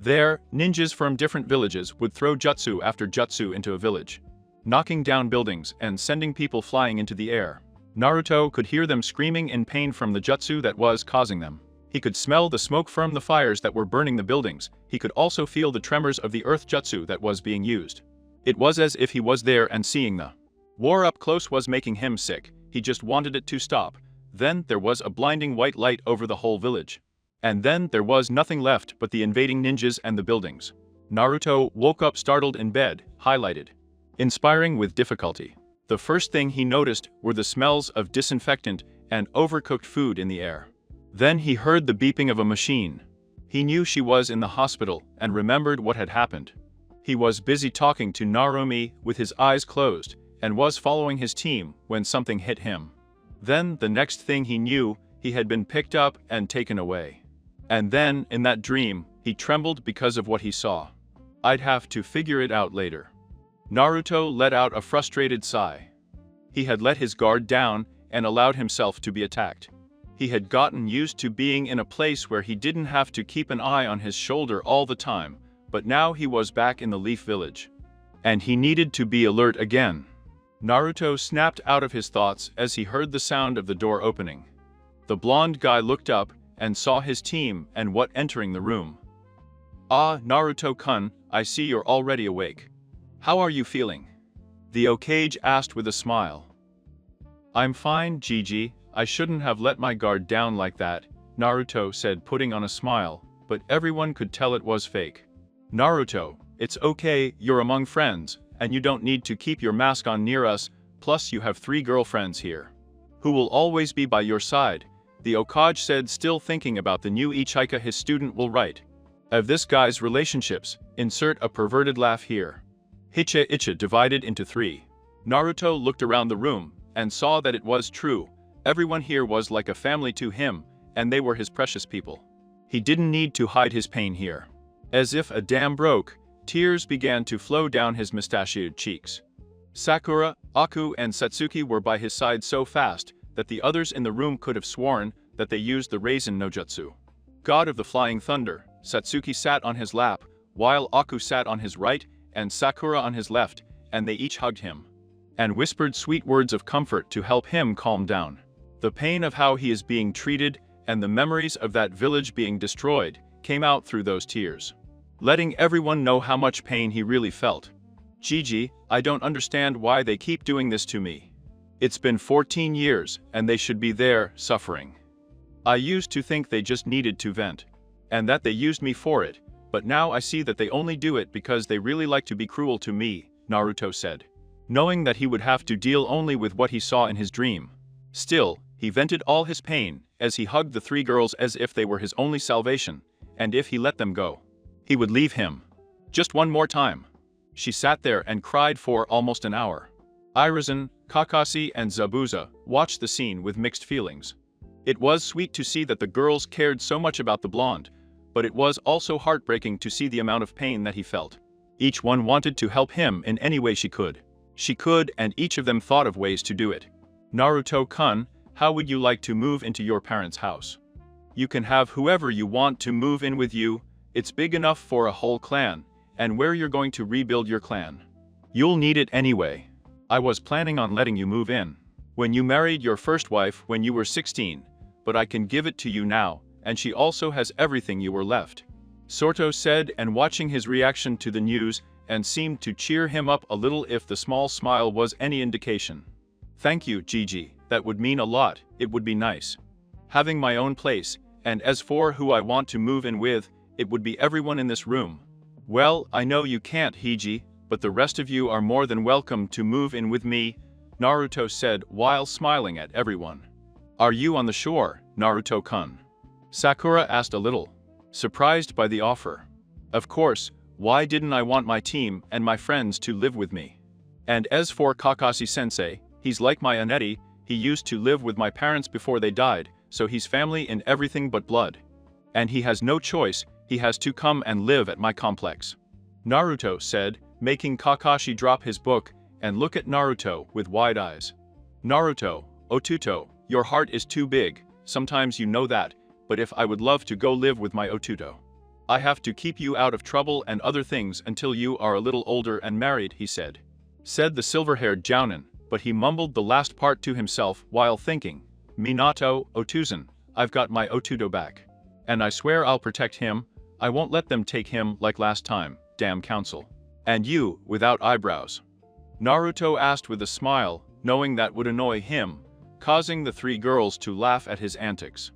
There, ninjas from different villages would throw jutsu after jutsu into a village, knocking down buildings and sending people flying into the air. Naruto could hear them screaming in pain from the jutsu that was causing them. He could smell the smoke from the fires that were burning the buildings. He could also feel the tremors of the earth jutsu that was being used. It was as if he was there and seeing the war up close was making him sick. He just wanted it to stop. Then there was a blinding white light over the whole village. And then there was nothing left but the invading ninjas and the buildings. Naruto woke up startled in bed, highlighted, inspiring with difficulty. The first thing he noticed were the smells of disinfectant and overcooked food in the air. Then he heard the beeping of a machine. He knew she was in the hospital and remembered what had happened. He was busy talking to Narumi with his eyes closed and was following his team when something hit him. Then the next thing he knew, he had been picked up and taken away. And then, in that dream, he trembled because of what he saw. "I'd have to figure it out later." Naruto let out a frustrated sigh. He had let his guard down and allowed himself to be attacked. He had gotten used to being in a place where he didn't have to keep an eye on his shoulder all the time, but now he was back in the Leaf Village. and he needed to be alert again. Naruto snapped out of his thoughts as he heard the sound of the door opening. The blonde guy looked up and saw his team and what entering the room. "Ah, Naruto-kun, I see you're already awake. How are you feeling?" the Hokage asked with a smile. "I'm fine, Gigi. I shouldn't have let my guard down like that," Naruto said, putting on a smile, but everyone could tell it was fake. "Naruto, it's okay, you're among friends, and you don't need to keep your mask on near us, plus you have 3 girlfriends here, who will always be by your side," the Hokage said, still thinking about the new Ichika his student will write. Of this guy's relationships, insert a perverted laugh here. Icha divided into 3. Naruto looked around the room and saw that it was true. Everyone here was like a family to him, and they were his precious people. He didn't need to hide his pain here. As if a dam broke, tears began to flow down his mustachioed cheeks. Sakura, Aku, and Satsuki were by his side so fast that the others in the room could have sworn that they used the Raisin no Jutsu. God of the Flying Thunder, Satsuki sat on his lap, while Aku sat on his right and Sakura on his left, and they each hugged him and whispered sweet words of comfort to help him calm down. The pain of how he is being treated and the memories of that village being destroyed came out through those tears, letting everyone know how much pain he really felt. "Gigi, I don't understand why they keep doing this to me. It's been 14 years, and they should be there, suffering. I used to think they just needed to vent, and that they used me for it, but now I see that they only do it because they really like to be cruel to me," Naruto said, knowing that he would have to deal only with what he saw in his dream. Still, he vented all his pain as he hugged the 3 girls as if they were his only salvation, and if he let them go, he would leave him. Just one more time. She sat there and cried for almost an hour. Irizen, Kakashi, and Zabuza watched the scene with mixed feelings. It was sweet to see that the girls cared so much about the blonde, but it was also heartbreaking to see the amount of pain that he felt. Each one wanted to help him in any way she could. And each of them thought of ways to do it. "Naruto-kun, how would you like to move into your parents' house? You can have whoever you want to move in with you. It's big enough for a whole clan, and where you're going to rebuild your clan. You'll need it anyway. I was planning on letting you move in when you married your first wife when you were 16, but I can give it to you now, and she also has everything you were left," Sorto said, and watching his reaction to the news and seemed to cheer him up a little if the small smile was any indication. "Thank you, Gigi, that would mean a lot. It would be nice having my own place, and as for who I want to move in with, it would be everyone in this room." "Well, I know you can't, Hiji, but the rest of you are more than welcome to move in with me," Naruto said while smiling at everyone. "Are you on the shore, Naruto-kun?" Sakura asked, a little surprised by the offer. "Of course, why didn't I want my team and my friends to live with me? And as for Kakashi-sensei, he's like my Anetti, he used to live with my parents before they died, so he's family in everything but blood. And he has no choice, he has to come and live at my complex," Naruto said, making Kakashi drop his book and look at Naruto with wide eyes. "Naruto, Otuto, your heart is too big, sometimes you know that, but if I would love to go live with my Otuto, I have to keep you out of trouble and other things until you are a little older and married," he said the silver-haired Jounin, but he mumbled the last part to himself while thinking, "Minato, Otuzan, I've got my Otuto back. And I swear I'll protect him, I won't let them take him like last time, damn council. And you, without eyebrows?" Naruto asked with a smile, knowing that would annoy him, causing the 3 girls to laugh at his antics.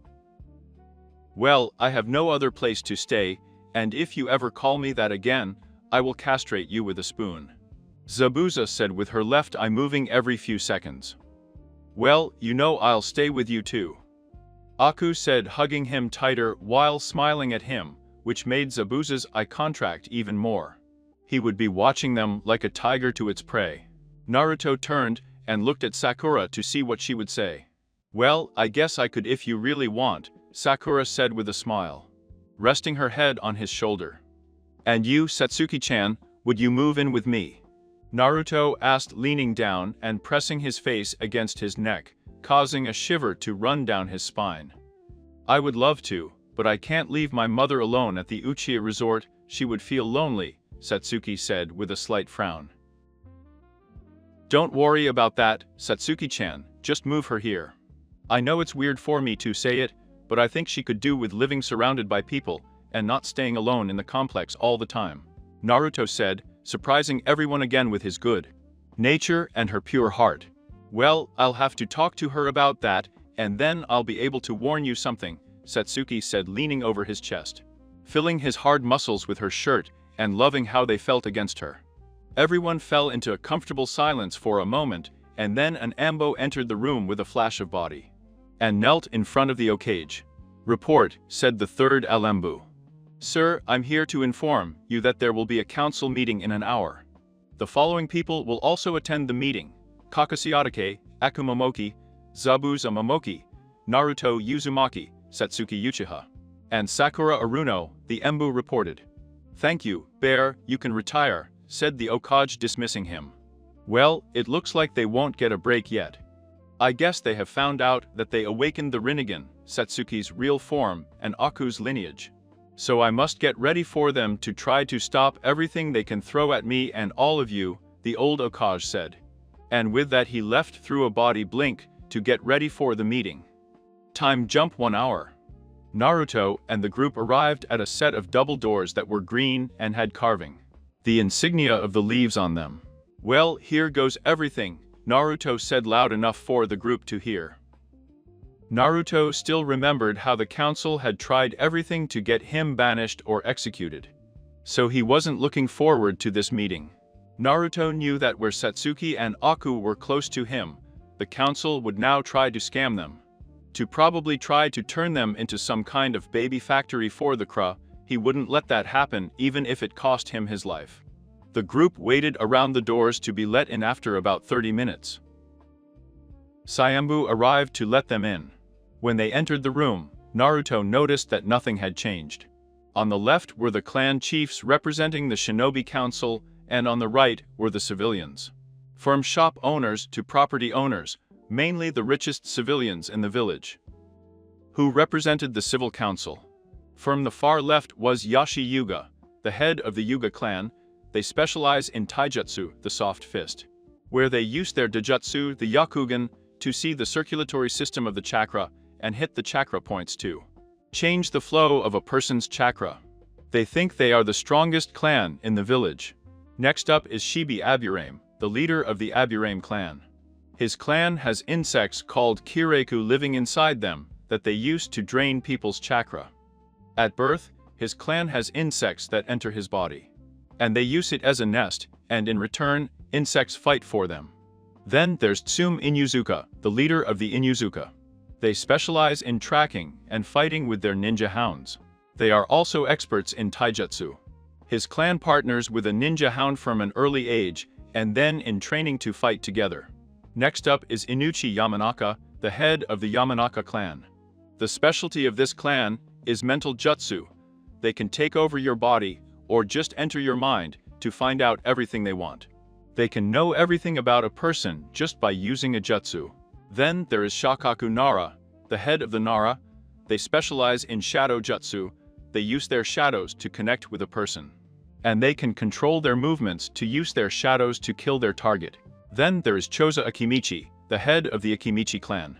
"Well, I have no other place to stay, and if you ever call me that again, I will castrate you with a spoon," Zabuza said with her left eye moving every few seconds. "Well, you know I'll stay with you too," Aku said, hugging him tighter while smiling at him, which made Zabuza's eye contract even more. He would be watching them like a tiger to its prey. Naruto turned and looked at Sakura to see what she would say. "Well, I guess I could if you really want," Sakura said with a smile, resting her head on his shoulder. "And you, Satsuki-chan, would you move in with me?" Naruto asked, leaning down and pressing his face against his neck, causing a shiver to run down his spine. "I would love to, but I can't leave my mother alone at the Uchiha resort, she would feel lonely," Satsuki said with a slight frown. Don't worry about that, Satsuki-chan, just move her here. I know it's weird for me to say it, but I think she could do with living surrounded by people and not staying alone in the complex all the time, Naruto said, surprising everyone again with his good nature and her pure heart. Well, I'll have to talk to her about that, and then I'll be able to warn you something, Satsuki said, leaning over his chest, filling his hard muscles with her shirt and loving how they felt against her. Everyone fell into a comfortable silence for a moment, and then an Ambo entered the room with a flash of body and knelt in front of the Okage. Report, said the third Alembu. Sir, I'm here to inform you that there will be a council meeting in an hour. The following people will also attend the meeting: Kakashi Atake, Akumamoki, Zabuza Momoki, Naruto Uzumaki, Satsuki Uchiha, and Sakura Aruno, the Embu reported. Thank you, Bear, you can retire, said the Okage, dismissing him. Well, it looks like they won't get a break yet. I guess they have found out that they awakened the Rinnegan, Satsuki's real form, and Aku's lineage. So I must get ready for them to try to stop everything they can throw at me and all of you, the old Okage said. And with that he left through a body blink to get ready for the meeting. Time jump 1 hour. Naruto and the group arrived at a set of double doors that were green and had carving the insignia of the leaves on them. Well, here goes everything, Naruto said loud enough for the group to hear. Naruto still remembered how the council had tried everything to get him banished or executed. So he wasn't looking forward to this meeting. Naruto knew that where Satsuki and Aku were close to him, the council would now try to scam them. To probably try to turn them into some kind of baby factory for the Kra, he wouldn't let that happen even if it cost him his life. The group waited around the doors to be let in after about 30 minutes. Sayembu arrived to let them in. When they entered the room, Naruto noticed that nothing had changed. On the left were the clan chiefs representing the Shinobi Council, and on the right were the civilians. From shop owners to property owners, mainly the richest civilians in the village, who represented the civil council. From the far left was Yashi Yuga, the head of the Yuga clan. They specialize in taijutsu, the soft fist, where they use their dojutsu, the Yakugan, to see the circulatory system of the chakra and hit the chakra points to change the flow of a person's chakra. They think they are the strongest clan in the village. Next up is Shibi Aburame, the leader of the Aburame clan. His clan has insects called Kireku living inside them that they use to drain people's chakra. At birth, his clan has insects that enter his body, and they use it as a nest, and in return, insects fight for them. Then there's Tsum Inuzuka, the leader of the Inuzuka. They specialize in tracking and fighting with their ninja hounds. They are also experts in taijutsu. His clan partners with a ninja hound from an early age, and then in training to fight together. Next up is Inuchi Yamanaka, the head of the Yamanaka clan. The specialty of this clan is mental jutsu. They can take over your body, or just enter your mind, to find out everything they want. They can know everything about a person just by using a jutsu. Then there is Shakaku Nara, the head of the Nara. They specialize in shadow jutsu. They use their shadows to connect with a person, and they can control their movements to use their shadows to kill their target. Then there is Choza Akimichi, the head of the Akimichi clan.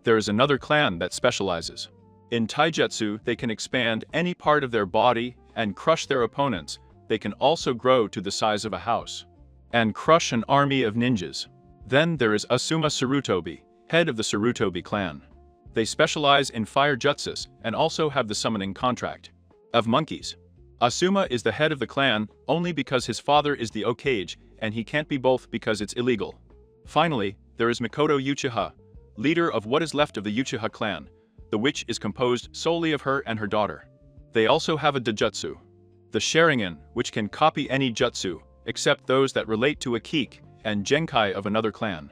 There is another clan that specializes in taijutsu. They can expand any part of their body and crush their opponents. They can also grow to the size of a house and crush an army of ninjas. Then there is Asuma Sarutobi, head of the Sarutobi clan. They specialize in fire jutsus and also have the summoning contract of monkeys. Asuma is the head of the clan only because his father is the Okage, and he can't be both because it's illegal. Finally, there is Mikoto Uchiha, leader of what is left of the Uchiha clan. The witch is composed solely of her and her daughter. They also have a dojutsu, the Sharingan, which can copy any jutsu, except those that relate to a Kik and Genkai of another clan.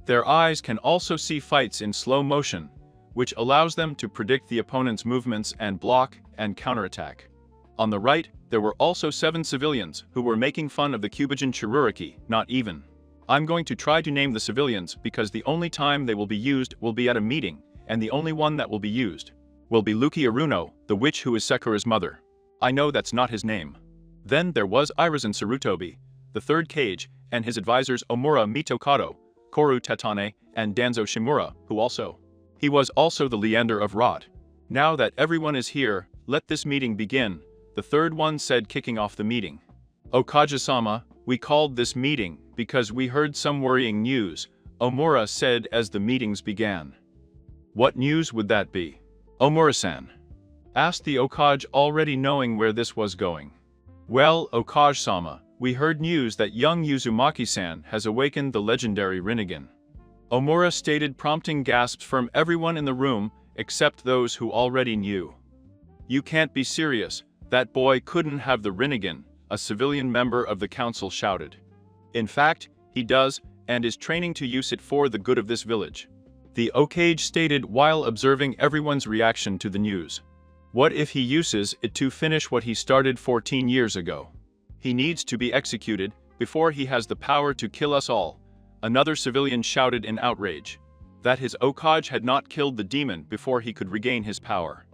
Their eyes can also see fights in slow motion, which allows them to predict the opponent's movements and block and counterattack. On the right, there were also 7 civilians who were making fun of the Kyubujin Chiruriki, not even. I'm going to try to name the civilians because the only time they will be used will be at a meeting, and the only one that will be used will be Luki Aruno, the witch who is Sakura's mother. I know that's not his name. Then there was Irizen Sarutobi, the third Kage, and his advisors Omura Mitokado, Koru Tetane, and Danzo Shimura, he was also the Leander of Rot. Now that everyone is here, let this meeting begin, the third one said, kicking off the meeting. Okage-sama, we called this meeting because we heard some worrying news, Omura said as the meetings began. What news would that be? Omura-san asked the Okage, already knowing where this was going. Well, Okage-sama, we heard news that young Uzumaki-san has awakened the legendary Rinnegan. Omura stated, prompting gasps from everyone in the room, except those who already knew. You can't be serious, that boy couldn't have the Rinnegan, a civilian member of the council shouted. In fact, he does, and is training to use it for the good of this village. The Okage stated while observing everyone's reaction to the news. What if he uses it to finish what he started 14 years ago? He needs to be executed before he has the power to kill us all, another civilian shouted in outrage. That his Okage had not killed the demon before he could regain his power.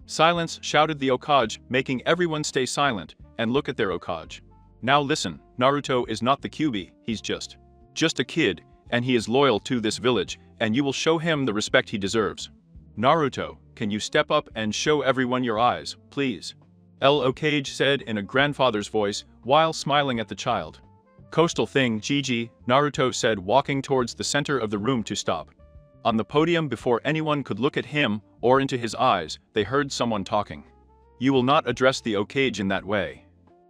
Silence, shouted the Okage, making everyone stay silent and look at their Okage. Now listen, Naruto is not the Kyuubi, he's just a kid, and he is loyal to this village, and you will show him the respect he deserves. Naruto, can you step up and show everyone your eyes, please? Okage said in a grandfather's voice while smiling at the child. Coastal thing, Gigi, Naruto said, walking towards the center of the room to stop. On the podium, before anyone could look at him or into his eyes, they heard someone talking. You will not address the Okage in that way.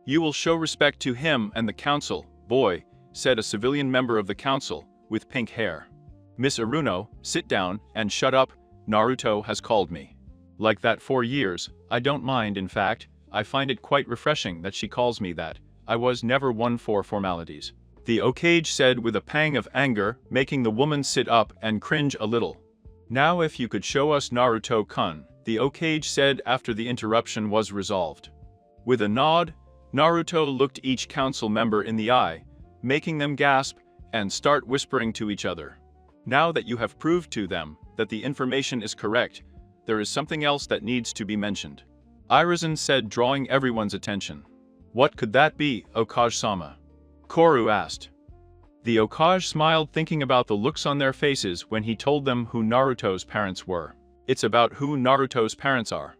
You will show respect to him and the council, boy, said a civilian member of the council, with pink hair. Miss Aruno, sit down and shut up, Naruto has called me. Like that for years, I don't mind, in fact, I find it quite refreshing that she calls me that. I was never one for formalities. The Okage said with a pang of anger, making the woman sit up and cringe a little. Now if you could show us Naruto-kun, the Okage said after the interruption was resolved. With a nod, Naruto looked each council member in the eye, making them gasp and start whispering to each other. Now that you have proved to them that the information is correct, there is something else that needs to be mentioned. Irizen said, drawing everyone's attention. What could that be, Okage-sama? Koru asked. The Okage smiled, thinking about the looks on their faces when he told them who Naruto's parents were. It's about who Naruto's parents are.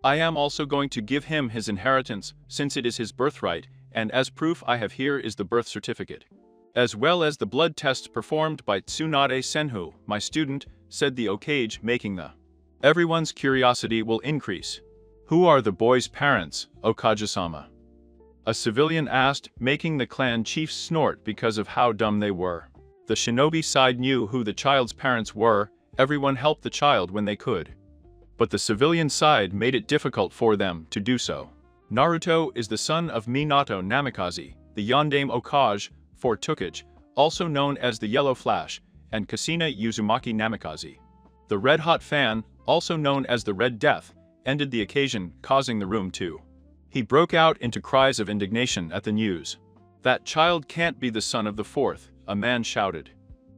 I am also going to give him his inheritance, since it is his birthright, and as proof I have here is the birth certificate. As well as the blood tests performed by Tsunade Senhu, my student, said the Okage, making the. Everyone's curiosity will increase. Who are the boy's parents, Okage-sama? A civilian asked, making the clan chiefs snort because of how dumb they were. The shinobi side knew who the child's parents were, everyone helped the child when they could. But the civilian side made it difficult for them to do so. Naruto is the son of Minato Namikaze, the Yondaime Okage, for Tookage, also known as the Yellow Flash, and Kushina Uzumaki Namikaze. The Red Hot Fan, also known as the Red Death, ended the occasion, causing the room to. He broke out into cries of indignation at the news. That child can't be the son of the fourth, a man shouted.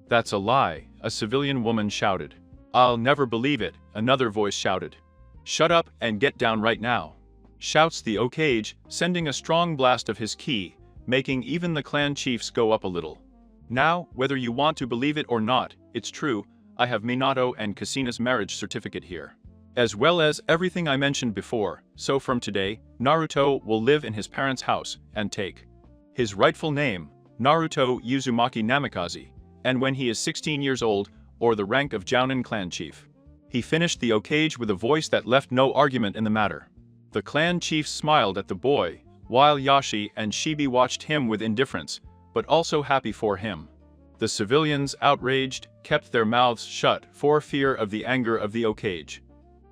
That's a lie, a civilian woman shouted. I'll never believe it, another voice shouted. Shut up and get down right now, shouts the Okage, sending a strong blast of his ki, making even the clan chiefs go up a little. Now, whether you want to believe it or not, it's true, I have Minato and Kushina's marriage certificate here. As well as everything I mentioned before, so from today, Naruto will live in his parents' house and take his rightful name, Naruto Uzumaki Namikaze, and when he is 16 years old, or the rank of Jounin clan chief. He finished the Okage with a voice that left no argument in the matter. The clan chiefs smiled at the boy, while Yashi and Shibi watched him with indifference, but also happy for him. The civilians, outraged, kept their mouths shut for fear of the anger of the Okage.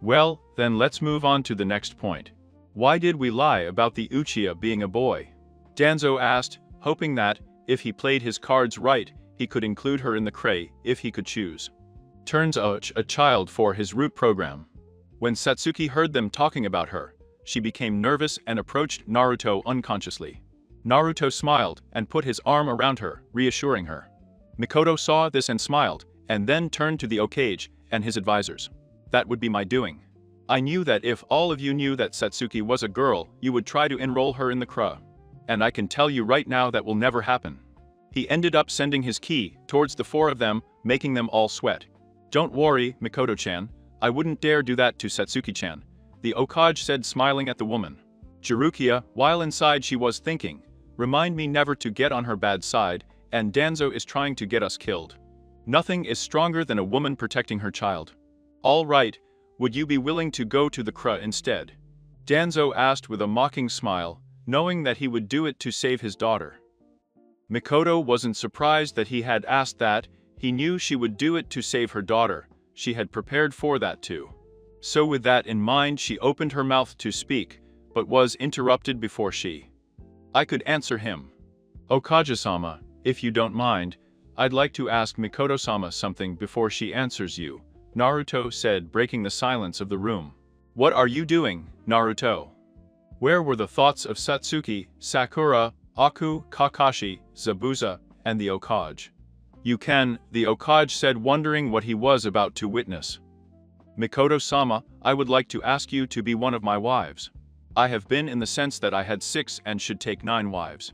Well, then let's move on to the next point. Why did we lie about the Uchiha being a boy? Danzo asked, hoping that, if he played his cards right, he could include her in the Krai, if he could choose. Turns out a child for his root program. When Satsuki heard them talking about her, she became nervous and approached Naruto unconsciously. Naruto smiled and put his arm around her, reassuring her. Mikoto saw this and smiled, and then turned to the Okage and his advisors. That would be my doing. I knew that if all of you knew that Satsuki was a girl, you would try to enroll her in the Krai. And I can tell you right now that will never happen. He ended up sending his ki towards the four of them, making them all sweat. "Don't worry, Mikoto-chan, I wouldn't dare do that to Satsuki-chan," the Okage said, smiling at the woman. Jirukia, while inside, she was thinking, "Remind me never to get on her bad side, and Danzo is trying to get us killed. Nothing is stronger than a woman protecting her child." "All right, would you be willing to go to the Kra instead?" Danzo asked with a mocking smile, knowing that he would do it to save his daughter. Mikoto wasn't surprised that he had asked that. He knew she would do it to save her daughter. She had prepared for that too. So with that in mind, she opened her mouth to speak, but was interrupted before she. "I could answer him. Okage-sama, if you don't mind, I'd like to ask Mikoto-sama something before she answers you," Naruto said, breaking the silence of the room. "What are you doing, Naruto?" Where were the thoughts of Satsuki, Sakura, Aku, Kakashi, Zabuza, and the Okage? "You can," the Okage said, wondering what he was about to witness. "Mikoto-sama, I would like to ask you to be one of my wives. I have been in the sense that I had 6 and should take 9 wives.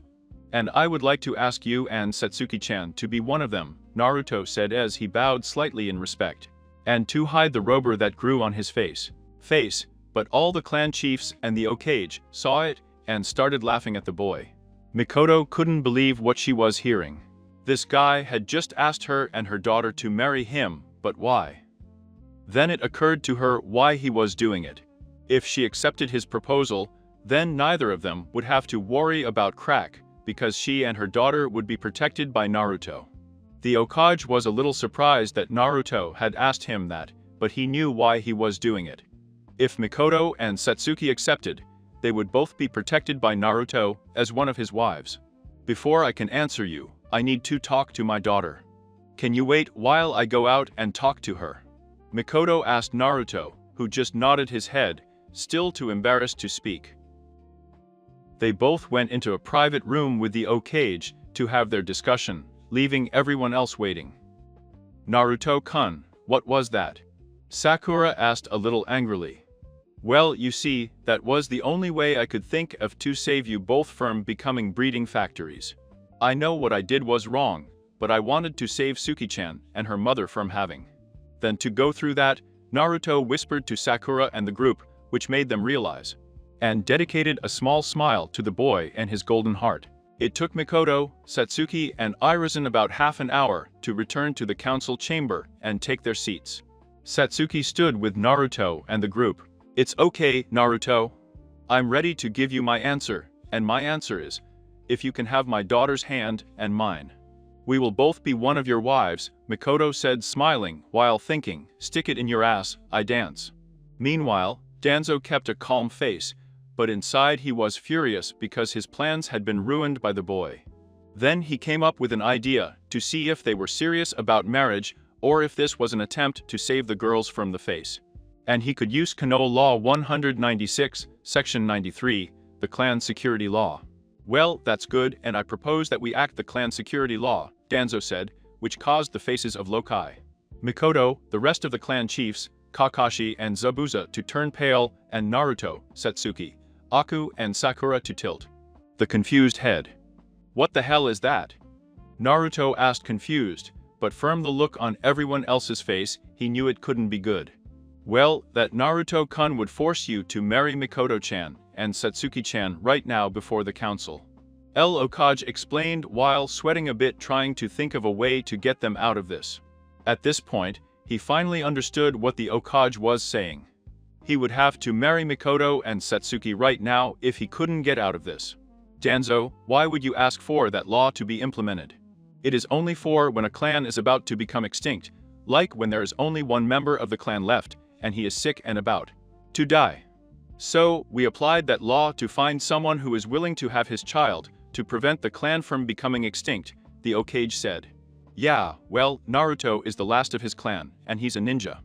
And I would like to ask you and Satsuki-chan to be one of them," Naruto said as he bowed slightly in respect. And to hide the rober that grew on his face, but all the clan chiefs and the Okage saw it and started laughing at the boy. Mikoto couldn't believe what she was hearing. This guy had just asked her and her daughter to marry him, but why? Then it occurred to her why he was doing it. If she accepted his proposal, then neither of them would have to worry about crack, because she and her daughter would be protected by Naruto. The Okage was a little surprised that Naruto had asked him that, but he knew why he was doing it. If Mikoto and Satsuki accepted, they would both be protected by Naruto as one of his wives. "Before I can answer you, I need to talk to my daughter. Can you wait while I go out and talk to her?" Mikoto asked Naruto, who just nodded his head, still too embarrassed to speak. They both went into a private room with the Okage to have their discussion, leaving everyone else waiting. "Naruto-kun, what was that?" Sakura asked a little angrily. "Well, you see, that was the only way I could think of to save you both from becoming breeding factories. I know what I did was wrong, but I wanted to save Suki-chan and her mother from having." Then to go through that, Naruto whispered to Sakura and the group, which made them realize, and dedicated a small smile to the boy and his golden heart. It took Mikoto, Satsuki, and Irizen about half an hour to return to the council chamber and take their seats. Satsuki stood with Naruto and the group. "It's okay, Naruto. I'm ready to give you my answer, and my answer is, if you can have my daughter's hand and mine, we will both be one of your wives," Mikoto said, smiling while thinking, "Stick it in your ass, I dance." Meanwhile, Danzo kept a calm face, but inside he was furious because his plans had been ruined by the boy. Then he came up with an idea to see if they were serious about marriage or if this was an attempt to save the girls from the face. And he could use Konoha Law 196, Section 93, the clan security law. "Well, that's good, and I propose that we act the clan security law," Danzo said, which caused the faces of Lokai, Mikoto, the rest of the clan chiefs, Kakashi and Zabuza to turn pale, and Naruto, Satsuki, Aku and Sakura to tilt. The confused head. "What the hell is that?" Naruto asked, confused, but from the look on everyone else's face, he knew it couldn't be good. "Well, that Naruto-kun would force you to marry Mikoto-chan and Satsuki-chan right now before the council," El Okage explained while sweating a bit, trying to think of a way to get them out of this. At this point, he finally understood what the Okage was saying. He would have to marry Mikoto and Satsuki right now if he couldn't get out of this. "Danzo, why would you ask for that law to be implemented? It is only for when a clan is about to become extinct, like when there is only one member of the clan left, and he is sick and about to die. So, we applied that law to find someone who is willing to have his child, to prevent the clan from becoming extinct," the Okage said. "Yeah, well, Naruto is the last of his clan, and he's a ninja.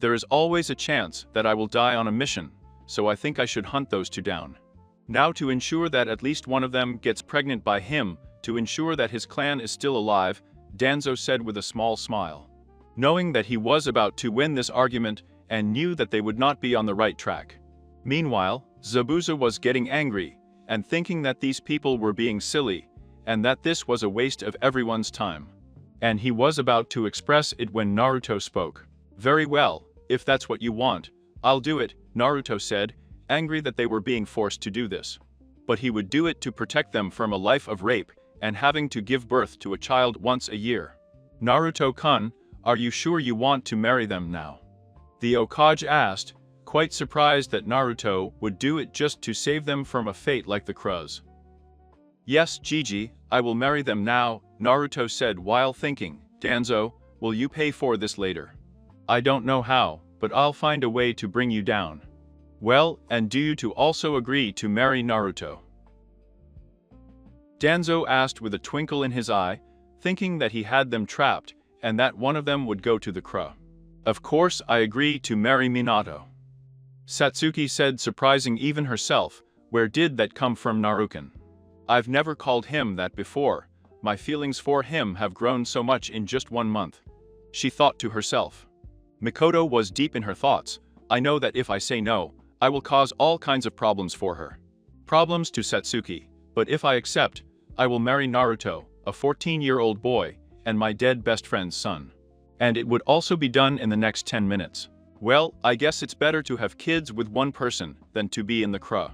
There is always a chance that I will die on a mission, so I think I should hunt those two down. Now to ensure that at least one of them gets pregnant by him, to ensure that his clan is still alive," Danzo said with a small smile. Knowing that he was about to win this argument, and knew that they would not be on the right track. Meanwhile, Zabuza was getting angry, and thinking that these people were being silly, and that this was a waste of everyone's time. And he was about to express it when Naruto spoke. "Very well, if that's what you want, I'll do it," Naruto said, angry that they were being forced to do this. But he would do it to protect them from a life of rape and having to give birth to a child once a year. "Naruto-kun, are you sure you want to marry them now?" the Hokage asked, quite surprised that Naruto would do it just to save them from a fate like the Crows. "Yes, Gigi, I will marry them now," Naruto said while thinking. "Danzo, will you pay for this later?" "I don't know how, but I'll find a way to bring you down." "Well, and do you two also agree to marry Naruto?" Danzo asked with a twinkle in his eye, thinking that he had them trapped and that one of them would go to the Crow. "Of course I agree to marry Minato," Satsuki said, surprising even herself. Where did that come from, Naruken? I've never called him that before. My feelings for him have grown so much in just 1 month. She thought to herself. Mikoto was deep in her thoughts. I know that if I say no, I will cause all kinds of problems for her. Problems to Satsuki, but if I accept, I will marry Naruto, a 14-year-old boy, and my dead best friend's son. And it would also be done in the next 10 minutes. Well, I guess it's better to have kids with one person than to be in the Crow.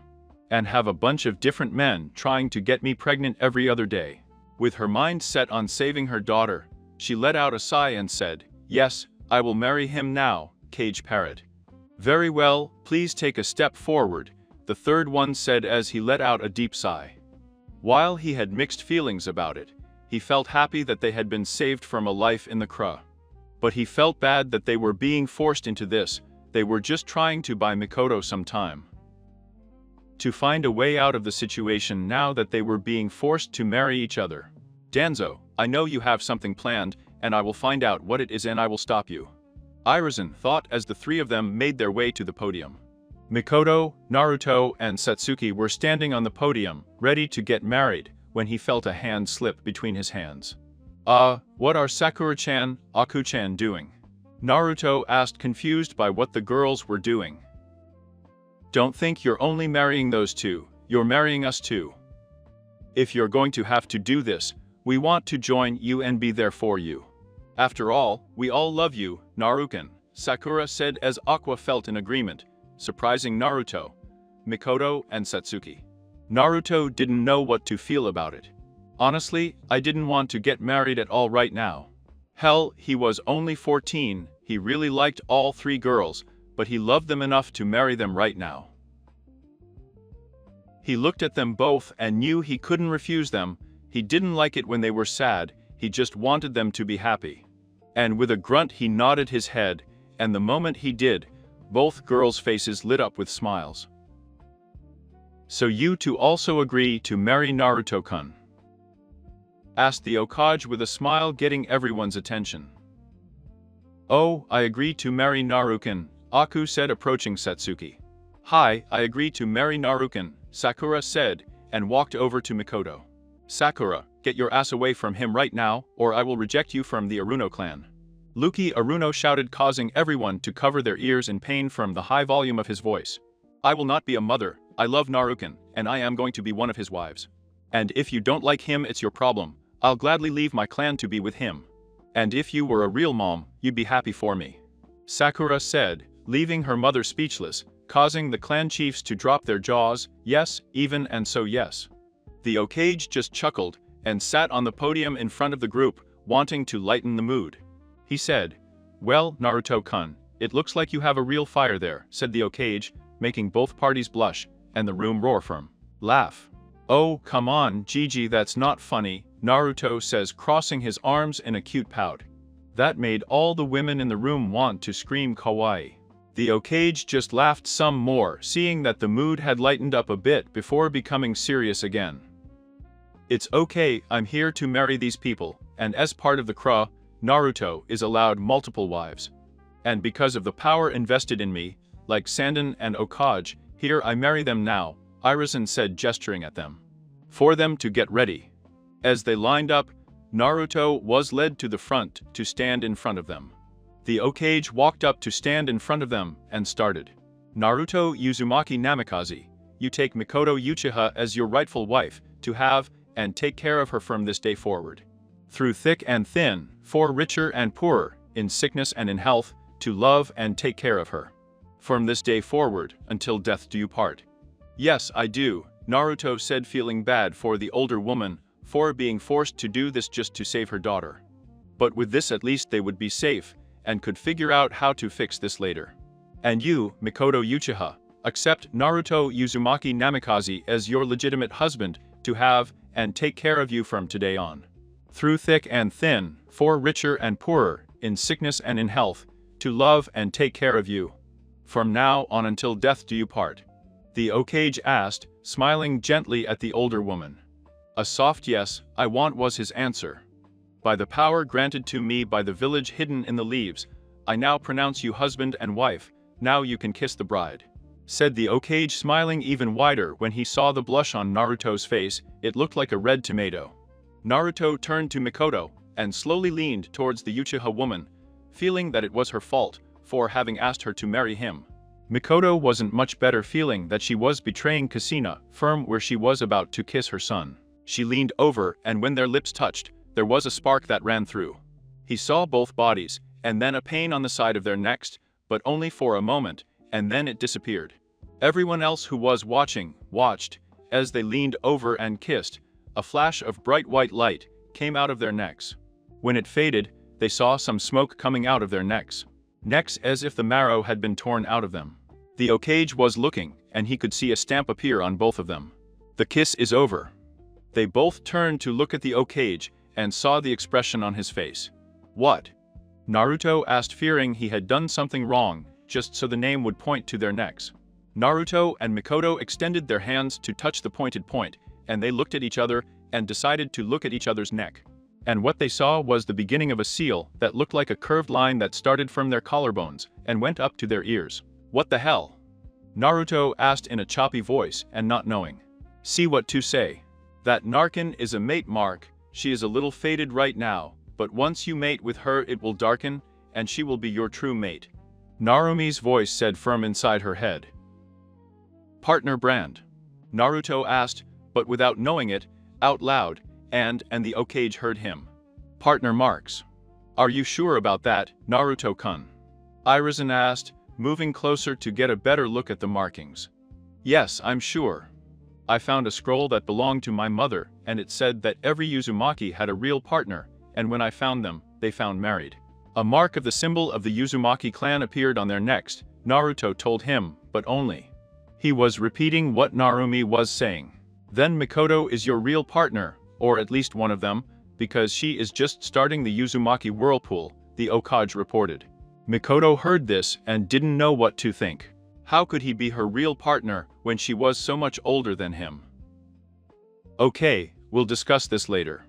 And have a bunch of different men trying to get me pregnant every other day. With her mind set on saving her daughter, she let out a sigh and said, "Yes, I will marry him now, Cage Parrot." "Very well, please take a step forward," the third one said as he let out a deep sigh. While he had mixed feelings about it, he felt happy that they had been saved from a life in the Crow. But he felt bad that they were being forced into this. They were just trying to buy Mikoto some time. To find a way out of the situation now that they were being forced to marry each other. "Danzo, I know you have something planned, and I will find out what it is and I will stop you," Irizen thought as the three of them made their way to the podium. Mikoto, Naruto, and Satsuki were standing on the podium, ready to get married, when he felt a hand slip between his hands. What are Sakura-chan, Aku-chan doing?" Naruto asked, confused by what the girls were doing. "Don't think you're only marrying those two, you're marrying us too. If you're going to have to do this, we want to join you and be there for you. After all, we all love you, Naruken," Sakura said as Aqua felt in agreement, surprising Naruto, Mikoto, and Satsuki. Naruto didn't know what to feel about it. "Honestly, I didn't want to get married at all right now. Hell, he was only 14, he really liked all three girls, but he loved them enough to marry them right now. He looked at them both and knew he couldn't refuse them. He didn't like it when they were sad, he just wanted them to be happy." And with a grunt he nodded his head, and the moment he did, both girls' faces lit up with smiles. "So you two also agree to marry Naruto-kun?" asked the Hokage with a smile, getting everyone's attention. "Oh, I agree to marry Naruken," Aku said, approaching Satsuki. "Hi, I agree to marry Naruken," Sakura said, and walked over to Mikoto. "Sakura, get your ass away from him right now, or I will reject you from the Aruno clan." Luki Aruno shouted, causing everyone to cover their ears in pain from the high volume of his voice. "I will not be a mother, I love Naruken, and I am going to be one of his wives. And if you don't like him, it's your problem. I'll gladly leave my clan to be with him. And if you were a real mom, you'd be happy for me," Sakura said, leaving her mother speechless, causing the clan chiefs to drop their jaws. "Yes, even and so yes." The Hokage just chuckled and sat on the podium in front of the group, wanting to lighten the mood. He said, "Well, Naruto-kun, it looks like you have a real fire there," said the Hokage, making both parties blush, and the room roar from laugh. "Oh, come on, Gigi, that's not funny," Naruto says, crossing his arms in a cute pout. That made all the women in the room want to scream kawaii. The Hokage just laughed some more, seeing that the mood had lightened up a bit before becoming serious again. "It's okay, I'm here to marry these people, and as part of the Crow, Naruto is allowed multiple wives. And because of the power invested in me, like Sanden and Hokage, here I marry them now," Irizen said, gesturing at them. For them to get ready. As they lined up, Naruto was led to the front to stand in front of them. The Hokage walked up to stand in front of them and started. "Naruto Uzumaki Namikaze, you take Mikoto Uchiha as your rightful wife, to have, and take care of her from this day forward. Through thick and thin, for richer and poorer, in sickness and in health, to love and take care of her. From this day forward, until death do you part. Yes, I do, Naruto said, feeling bad for the older woman, for being forced to do this just to save her daughter. But with this at least they would be safe, and could figure out how to fix this later. And you, Mikoto Uchiha, accept Naruto Uzumaki Namikaze as your legitimate husband, to have and take care of you from today on. Through thick and thin, for richer and poorer, in sickness and in health, to love and take care of you. From now on until death do you part. The Hokage asked, smiling gently at the older woman. A soft yes, I want, was his answer. By the power granted to me by the village hidden in the leaves, I now pronounce you husband and wife, now you can kiss the bride. Said the Hokage, smiling even wider when he saw the blush on Naruto's face. It looked like a red tomato. Naruto turned to Mikoto, and slowly leaned towards the Uchiha woman, feeling that it was her fault for having asked her to marry him. Mikoto wasn't much better, feeling that she was betraying Kushina, firm where she was about to kiss her son. She leaned over, and when their lips touched, there was a spark that ran through. He saw both bodies, and then a pain on the side of their necks, but only for a moment, and then it disappeared. Everyone else who was watching, watched, as they leaned over and kissed. A flash of bright white light came out of their necks. When it faded, they saw some smoke coming out of their necks as if the marrow had been torn out of them. The Hokage was looking, and he could see a stamp appear on both of them. The kiss is over. They both turned to look at the Hokage, and saw the expression on his face. What? Naruto asked, fearing he had done something wrong, just so the name would point to their necks. Naruto and Mikoto extended their hands to touch the pointed point, and they looked at each other, and decided to look at each other's neck. And what they saw was the beginning of a seal that looked like a curved line that started from their collarbones, and went up to their ears. What the hell? Naruto asked in a choppy voice, and not knowing. See what to say. That Narkin is a mate, Mark. She is a little faded right now, but once you mate with her it will darken, and she will be your true mate. Narumi's voice said firm inside her head. Partner brand? Naruto asked, but without knowing it, out loud, and the Hokage heard him. Partner marks. Are you sure about that, Naruto-kun? Irizen asked, moving closer to get a better look at the markings. Yes, I'm sure. I found a scroll that belonged to my mother, and it said that every Uzumaki had a real partner, and when I found them, they found married. A mark of the symbol of the Uzumaki clan appeared on their necks, Naruto told him, but only. He was repeating what Narumi was saying. Then Mikoto is your real partner, or at least one of them, because she is just starting the Uzumaki whirlpool, the Hokage reported. Mikoto heard this and didn't know what to think. How could he be her real partner when she was so much older than him? Okay, we'll discuss this later.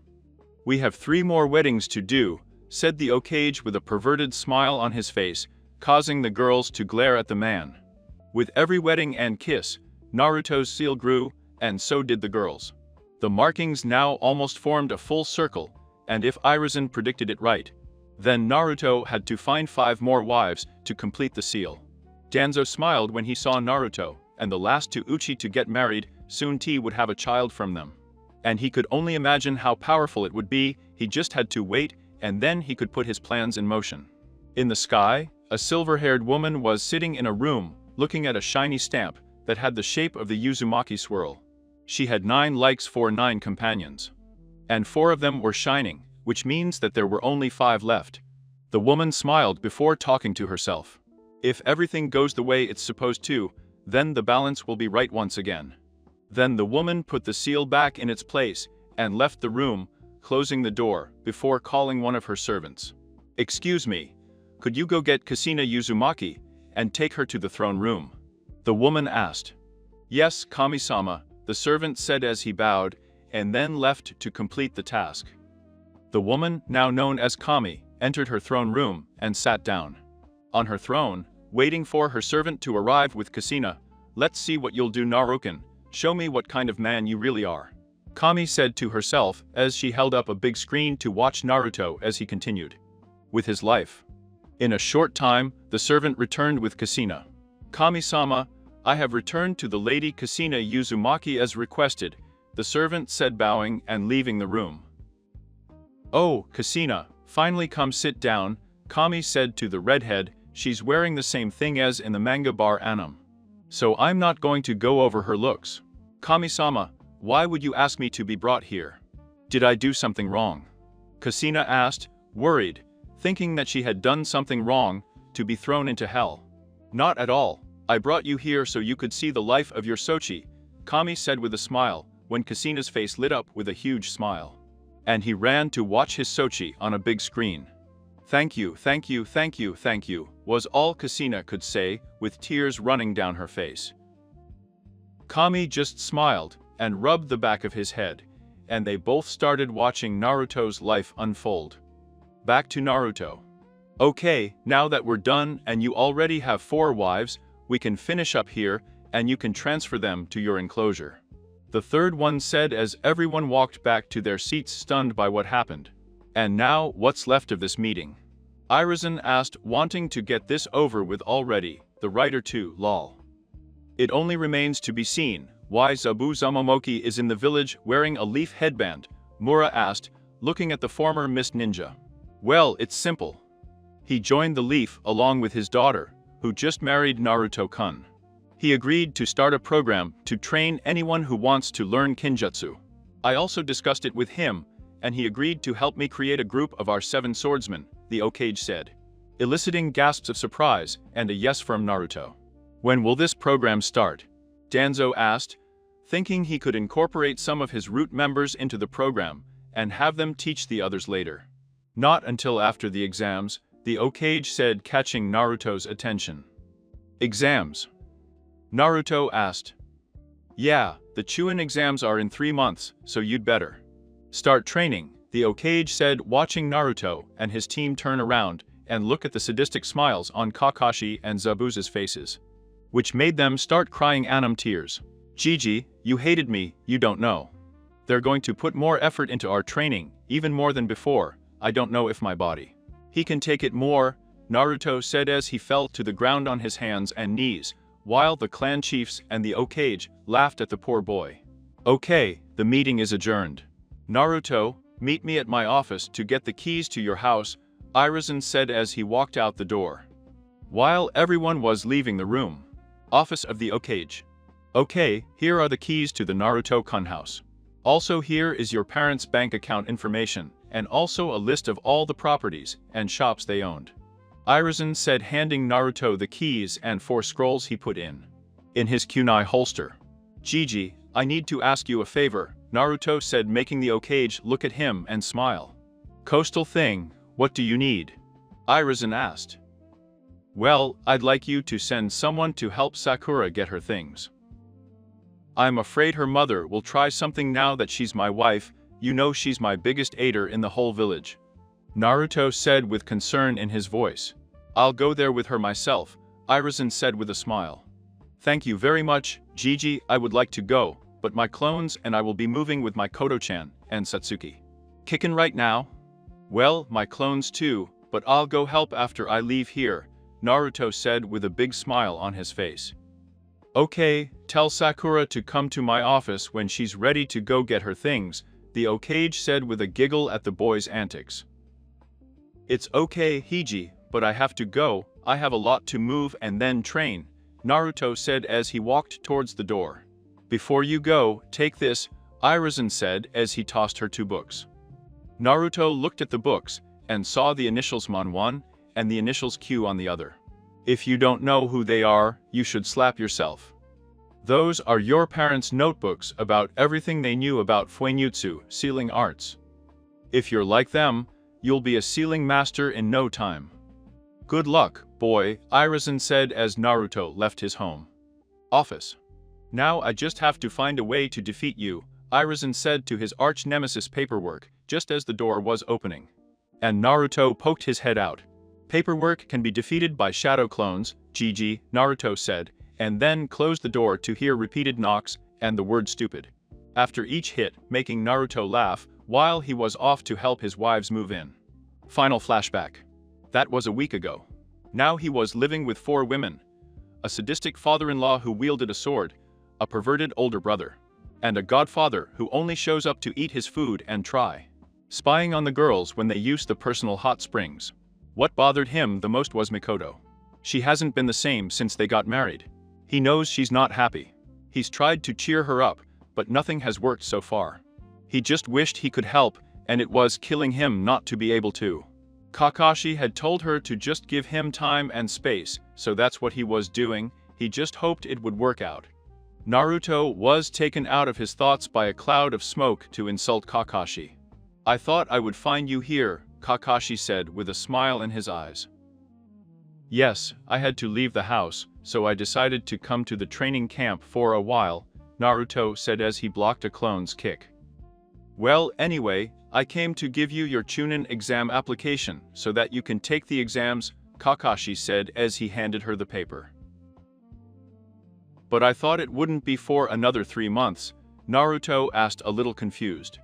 We have 3 more weddings to do, said the Hokage with a perverted smile on his face, causing the girls to glare at the man. With every wedding and kiss, Naruto's seal grew, and so did the girls. The markings now almost formed a full circle, and if Irizen predicted it right, then Naruto had to find 5 more wives to complete the seal. Danzo smiled when he saw Naruto, and the last 2 Uchi to get married. Soon T would have a child from them. And he could only imagine how powerful it would be. He just had to wait, and then he could put his plans in motion. In the sky, a silver-haired woman was sitting in a room, looking at a shiny stamp that had the shape of the Uzumaki swirl. She had 9 likes for 9 companions. And 4 of them were shining, which means that there were only 5 left. The woman smiled before talking to herself. If everything goes the way it's supposed to, then the balance will be right once again. Then the woman put the seal back in its place and left the room, closing the door before calling one of her servants. Excuse me, could you go get Kushina Uzumaki and take her to the throne room? The woman asked. Yes, Kami-sama, the servant said as he bowed, and then left to complete the task. The woman, now known as Kami, entered her throne room and sat down. On her throne, waiting for her servant to arrive with Kushina. Let's see what you'll do, Naruken. Show me what kind of man you really are. Kami said to herself as she held up a big screen to watch Naruto as he continued with his life. In a short time, the servant returned with Kushina. Kami-sama, I have returned to the lady Kushina Uzumaki as requested. the servant said, bowing and leaving the room. "Oh, Kushina, finally come sit down," Kami said to the redhead. "She's wearing the same thing as in the manga bar anime. So I'm not going to go over her looks." "Kami-sama, why would you ask me to be brought here? Did I do something wrong?" Kushina asked, worried, thinking that she had done something wrong, to be thrown into hell. "Not at all. I brought you here so you could see the life of your Sochi," Kami said with a smile, when Kushina's face lit up with a huge smile. And he ran to watch his Sochi on a big screen. "Thank you, thank you, thank you, thank you," was all Kushina could say, with tears running down her face. Kami just smiled and rubbed the back of his head, and they both started watching Naruto's life unfold. Back to Naruto. "Okay, now that we're done and you already have 4 wives, we can finish up here, and you can transfer them to your enclosure," the third one said as everyone walked back to their seats stunned by what happened. "And now, what's left of this meeting?" Irizen asked, wanting to get this over with already, the writer too, lol. "It only remains to be seen why Zabu Zamamoki is in the village wearing a leaf headband," Mura asked, looking at the former Mist Ninja. "Well, it's simple. He joined the Leaf along with his daughter, who just married Naruto-kun. He agreed to start a program to train anyone who wants to learn Kinjutsu. I also discussed it with him, and he agreed to help me create a group of our 7 swordsmen," the Okage said, eliciting gasps of surprise and a yes from Naruto. "When will this program start?" Danzo asked, thinking he could incorporate some of his root members into the program and have them teach the others later. "Not until after the exams," the Okage said, catching Naruto's attention. "Exams?" Naruto asked. "Yeah, the Chunin exams are in 3 months, so you'd better start training," the Okage said, watching Naruto and his team turn around and look at the sadistic smiles on Kakashi and Zabuza's faces, which made them start crying anime tears. "Gigi, you hated me, you don't know. They're going to put more effort into our training, even more than before. I don't know if my body he can take it more," Naruto said as he fell to the ground on his hands and knees, while the clan chiefs and the Okage laughed at the poor boy. "Okay, the meeting is adjourned. Naruto, meet me at my office to get the keys to your house," Irizen said as he walked out the door. While everyone was leaving the room. Office of the Okage. "Okay, here are the keys to the Naruto-kun house. Also here is your parents' bank account information, and also a list of all the properties and shops they owned," Irizen said, handing Naruto the keys and 4 scrolls he put in his kunai holster. "Gigi, I need to ask you a favor," Naruto said, making the Okage look at him and smile. "Coastal thing, what do you need?" Irizen asked. "Well, I'd like you to send someone to help Sakura get her things. I'm afraid her mother will try something now that she's my wife. You know she's my biggest aider in the whole village," Naruto said with concern in his voice. "I'll go there with her myself," Irizen said with a smile. "Thank you very much, Gigi. I would like to go, but my clones and I will be moving with my Koto-chan and Satsuki. Kickin' right now?" "Well, my clones too, but I'll go help after I leave here," Naruto said with a big smile on his face. "Okay, tell Sakura to come to my office when she's ready to go get her things," the Okage said with a giggle at the boy's antics. "It's okay, Hiji, but I have to go. I have a lot to move and then train," Naruto said as he walked towards the door. "Before you go, take this," Irizen said as he tossed her 2 books. Naruto looked at the books and saw the initials MON one and the initials Q on the other. "If you don't know who they are, you should slap yourself. Those are your parents' notebooks about everything they knew about Fuinjutsu, sealing arts. If you're like them, you'll be a sealing master in no time. Good luck, boy," Irizen said as Naruto left his home office. "Now I just have to find a way to defeat you," Irizen said to his arch-nemesis Paperwork, just as the door was opening. And Naruto poked his head out. "Paperwork can be defeated by shadow clones, Gigi," Naruto said, and then closed the door to hear repeated knocks and the word stupid after each hit, making Naruto laugh while he was off to help his wives move in. Final flashback. That was a week ago. Now he was living with 4 women. A sadistic father-in-law who wielded a sword, a perverted older brother, and a godfather who only shows up to eat his food and try. Spying on the girls when they use the personal hot springs. What bothered him the most was Mikoto. She hasn't been the same since they got married. He knows she's not happy. He's tried to cheer her up, but nothing has worked so far. He just wished he could help, and it was killing him not to be able to. Kakashi had told her to just give him time and space, so that's what he was doing. He just hoped it would work out. Naruto was taken out of his thoughts by a cloud of smoke to insult Kakashi. "I thought I would find you here," Kakashi said with a smile in his eyes. "Yes, I had to leave the house, so I decided to come to the training camp for a while," Naruto said as he blocked a clone's kick. "Well, anyway, I came to give you your Chunin exam application so that you can take the exams," Kakashi said as he handed her the paper. "But I thought it wouldn't be for another 3 months," Naruto asked, a little confused.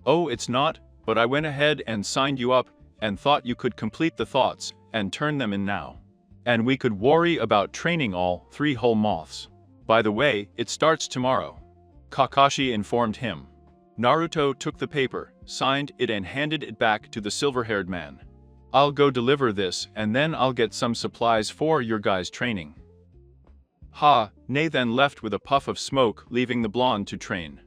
"Oh, it's not, but I went ahead and signed you up and thought you could complete the thoughts and turn them in now. And we could worry about training all 3 whole months. By the way, it starts tomorrow," Kakashi informed him. Naruto took the paper, signed it and handed it back to the silver-haired man. "I'll go deliver this and then I'll get some supplies for your guys' training." Ne then left with a puff of smoke, leaving the blonde to train.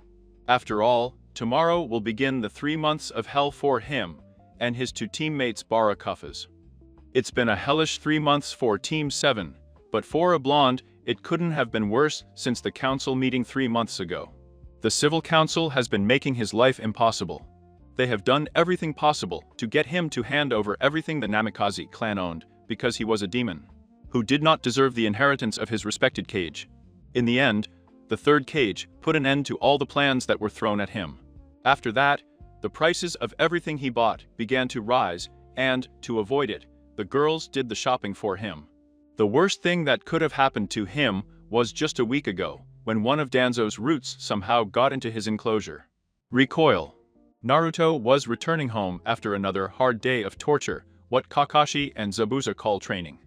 After all, tomorrow will begin the 3 months of hell for him and his 2 teammates Barakufas. It's been a hellish 3 months for Team 7, but for a blonde, it couldn't have been worse since the council meeting 3 months ago. The civil council has been making his life impossible. They have done everything possible to get him to hand over everything the Namikaze clan owned because he was a demon who did not deserve the inheritance of his respected cage. In the end, the 3rd cage put an end to all the plans that were thrown at him. After that, the prices of everything he bought began to rise, and, to avoid it, the girls did the shopping for him. The worst thing that could have happened to him was just a week ago, when one of Danzo's roots somehow got into his enclosure. Recoil. Naruto was returning home after another hard day of torture, what Kakashi and Zabuza call training.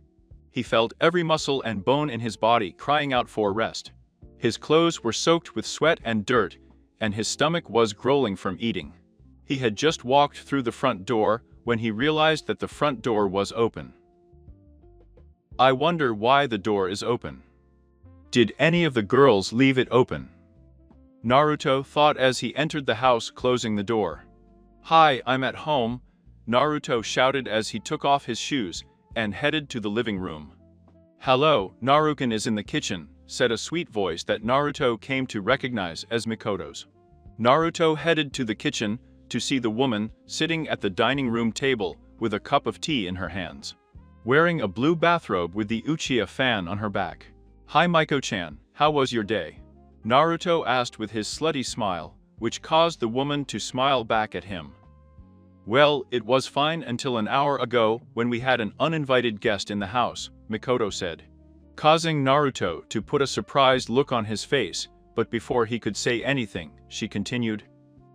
He felt every muscle and bone in his body crying out for rest. His clothes were soaked with sweat and dirt, and his stomach was growling from eating. He had just walked through the front door when he realized that the front door was open. "I wonder why the door is open. Did any of the girls leave it open?" Naruto thought as he entered the house, closing the door. "Hi, I'm at home," Naruto shouted as he took off his shoes and headed to the living room. "Hello, Narukan is in the kitchen," said a sweet voice that Naruto came to recognize as Mikoto's. Naruto headed to the kitchen to see the woman sitting at the dining room table with a cup of tea in her hands, wearing a blue bathrobe with the Uchiha fan on her back. "Hi Miko-chan, how was your day?" Naruto asked with his slutty smile, which caused the woman to smile back at him. "Well, it was fine until an hour ago when we had an uninvited guest in the house," Mikoto said, causing Naruto to put a surprised look on his face, but before he could say anything, she continued.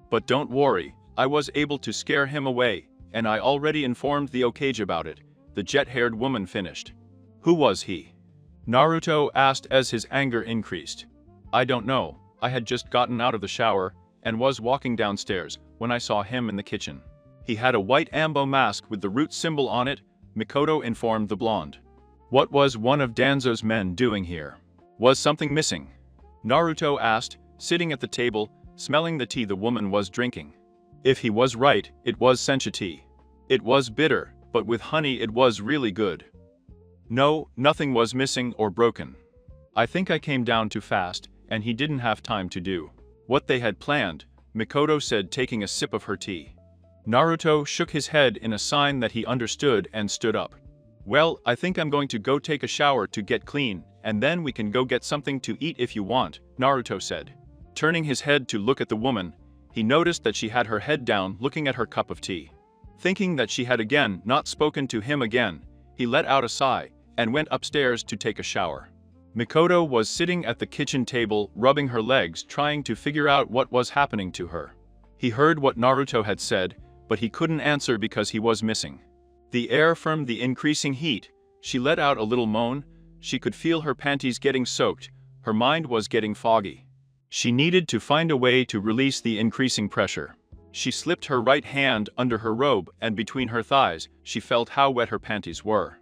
"But don't worry, I was able to scare him away, and I already informed the Okage about it," the jet-haired woman finished. "Who was he?" Naruto asked as his anger increased. "I don't know, I had just gotten out of the shower and was walking downstairs when I saw him in the kitchen. He had a white ambo mask with the root symbol on it," Mikoto informed the blonde. "What was one of Danzo's men doing here? Was something missing?" Naruto asked, sitting at the table, smelling the tea the woman was drinking. If he was right, it was sencha tea. It was bitter, but with honey it was really good. "No, nothing was missing or broken. I think I came down too fast, and he didn't have time to do what they had planned," Mikoto said, taking a sip of her tea. Naruto shook his head in a sign that he understood and stood up. "Well, I think I'm going to go take a shower to get clean, and then we can go get something to eat if you want," Naruto said. Turning his head to look at the woman, he noticed that she had her head down looking at her cup of tea. Thinking that she had again not spoken to him again, he let out a sigh and went upstairs to take a shower. Mikoto was sitting at the kitchen table, rubbing her legs, trying to figure out what was happening to her. He heard what Naruto had said, but he couldn't answer because he was missing the air from the increasing heat. She let out a little moan. She could feel her panties getting soaked. Her mind was getting foggy. She needed to find a way to release the increasing pressure. She slipped her right hand under her robe, and between her thighs, she felt how wet her panties were.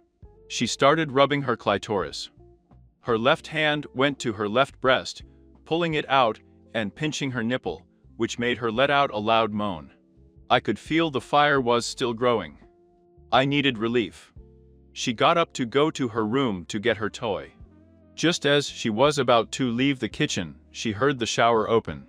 She started rubbing her clitoris. Her left hand went to her left breast, pulling it out and pinching her nipple, which made her let out a loud moan. I could feel the fire was still growing. I needed relief. She got up to go to her room to get her toy. Just as she was about to leave the kitchen, she heard the shower open.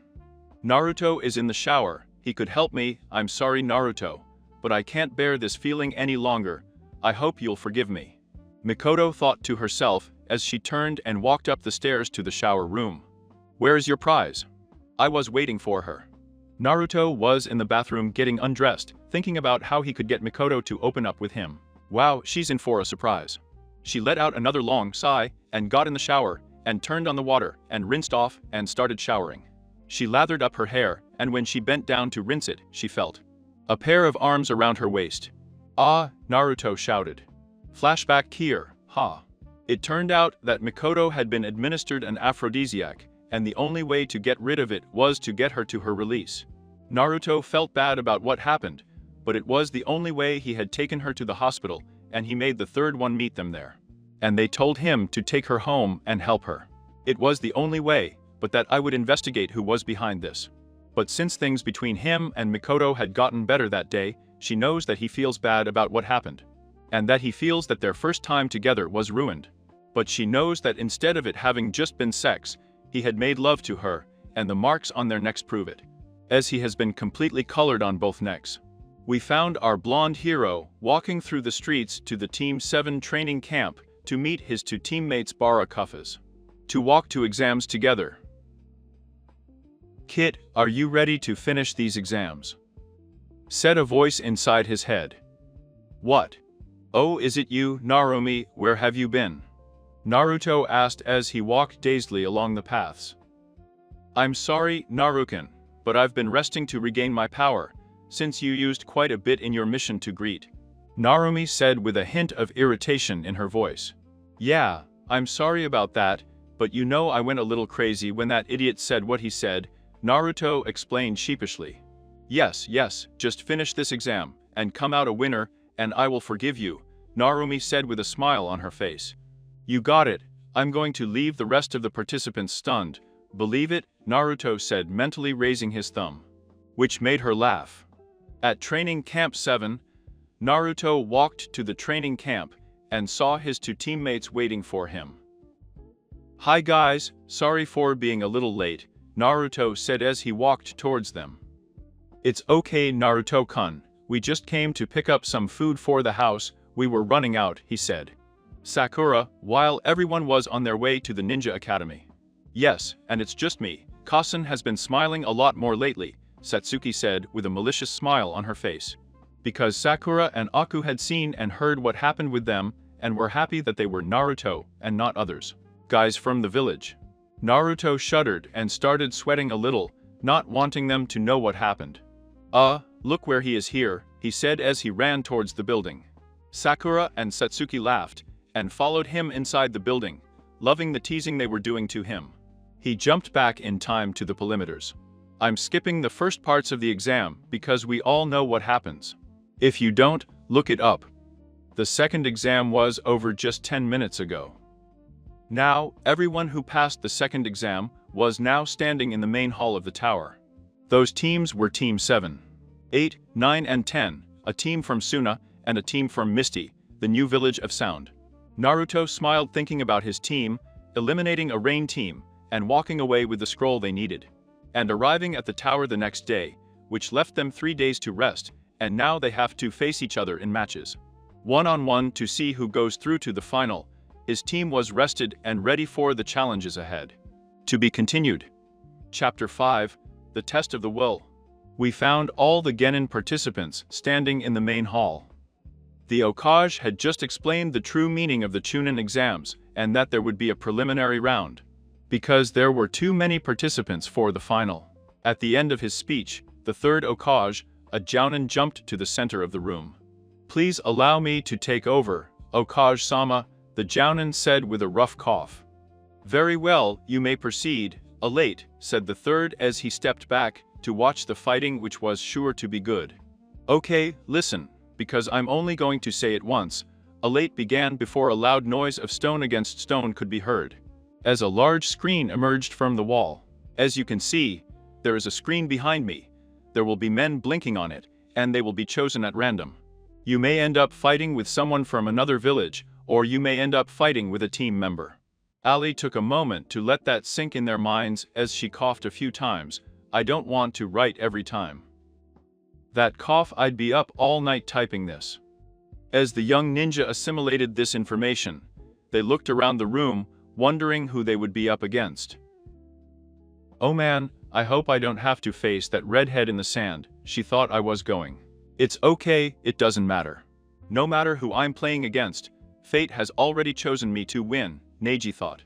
Naruto is in the shower. He could help me. I'm sorry, Naruto, but I can't bear this feeling any longer. I hope you'll forgive me. Mikoto thought to herself as she turned and walked up the stairs to the shower room. Where is your prize? I was waiting for her. Naruto was in the bathroom getting undressed, thinking about how he could get Mikoto to open up with him. Wow, she's in for a surprise. She let out another long sigh and got in the shower and turned on the water and rinsed off and started showering. She lathered up her hair, and when she bent down to rinse it, she felt a pair of arms around her waist. Ah, Naruto shouted. Flashback here, ha. It turned out that Mikoto had been administered an aphrodisiac, and the only way to get rid of it was to get her to her release. Naruto felt bad about what happened, but it was the only way. He had taken her to the hospital, and he made the third one meet them there. And they told him to take her home and help her. It was the only way, but that I would investigate who was behind this. But since things between him and Mikoto had gotten better that day, she knows that he feels bad about what happened. And that he feels that their first time together was ruined. But she knows that instead of it having just been sex, he had made love to her, and the marks on their necks prove it, as he has been completely colored on both necks. We found our blonde hero walking through the streets to the Team 7 training camp to meet his two teammates Barakufas. To walk to exams together. Kit, are you ready to finish these exams? Said a voice inside his head. What? Oh, is it you, Narumi? Where have you been? Naruto asked as he walked dazedly along the paths. I'm sorry, Naruken, but I've been resting to regain my power, since you used quite a bit in your mission to greet. Narumi said with a hint of irritation in her voice. Yeah, I'm sorry about that, but you know I went a little crazy when that idiot said what he said, Naruto explained sheepishly. Yes, just finish this exam, and come out a winner, and I will forgive you, Narumi said with a smile on her face. You got it. I'm going to leave the rest of the participants stunned. Believe it, Naruto said, mentally raising his thumb. Which made her laugh. At Training Camp 7, Naruto walked to the training camp and saw his two teammates waiting for him. Hi guys, sorry for being a little late, Naruto said as he walked towards them. It's okay, Naruto-kun. We just came to pick up some food for the house. We were running out, he said. Sakura, while everyone was on their way to the Ninja Academy. Yes, and it's just me. Kasen has been smiling a lot more lately, Satsuki said with a malicious smile on her face. Because Sakura and Aku had seen and heard what happened with them, and were happy that they were Naruto and not others. Guys from the village. Naruto shuddered and started sweating a little, not wanting them to know what happened. Look where he is here, he said as he ran towards the building. Sakura and Satsuki laughed, and followed him inside the building, loving the teasing they were doing to him. He jumped back in time to the perimeters. I'm skipping the first parts of the exam because we all know what happens. If you don't, look it up. The second exam was over just 10 minutes ago. Now, everyone who passed the second exam was now standing in the main hall of the tower. Those teams were Team 7, 8, 9 and 10, a team from Suna, and a team from Misty, the new village of Sound. Naruto smiled thinking about his team, eliminating a rain team, and walking away with the scroll they needed. And arriving at the tower the next day, which left them 3 days to rest, and now they have to face each other in matches. One-on-one to see who goes through to the final. His team was rested and ready for the challenges ahead. To be continued. Chapter 5, The Test of the Will. We found all the Genin participants standing in the main hall. The Hokage had just explained the true meaning of the Chunin exams, and that there would be a preliminary round. Because there were too many participants for the final. At the end of his speech, the third Hokage, a Jounin, jumped to the center of the room. Please allow me to take over, Hokage-sama, the Jounin said with a rough cough. Very well, you may proceed, Elate, said the third as he stepped back to watch the fighting, which was sure to be good. Okay, listen, because I'm only going to say it once. Elate began before a loud noise of stone against stone could be heard, as a large screen emerged from the wall. As you can see, there is a screen behind me. There will be men blinking on it, and they will be chosen at random. You may end up fighting with someone from another village, or you may end up fighting with a team member. Ali took a moment to let that sink in their minds as she coughed a few times. I don't want to write every time that cough, I'd be up all night typing this. As the young ninja assimilated this information, they looked around the room, wondering who they would be up against. Oh man, I hope I don't have to face that redhead in the sand, she thought I was going. It's okay, it doesn't matter. No matter who I'm playing against, fate has already chosen me to win, Neji thought.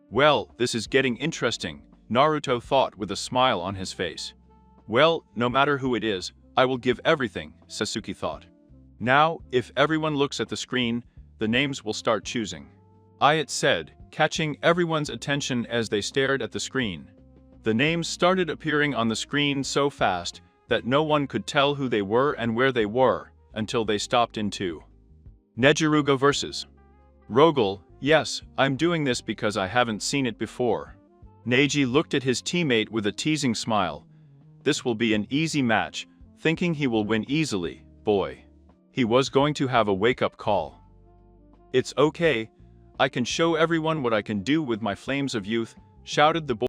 Well, this is getting interesting, Naruto thought with a smile on his face. Well, no matter who it is, I will give everything, Sasuke thought. Now, if everyone looks at the screen, the names will start choosing. It said, catching everyone's attention as they stared at the screen. The names started appearing on the screen so fast that no one could tell who they were and where they were until they stopped in two. Nejiruga versus Rogel. Yes, I'm doing this because I haven't seen it before. Neji looked at his teammate with a teasing smile. This will be an easy match, thinking he will win easily, boy. He was going to have a wake-up call. It's okay, I can show everyone what I can do with my flames of youth, shouted the boy.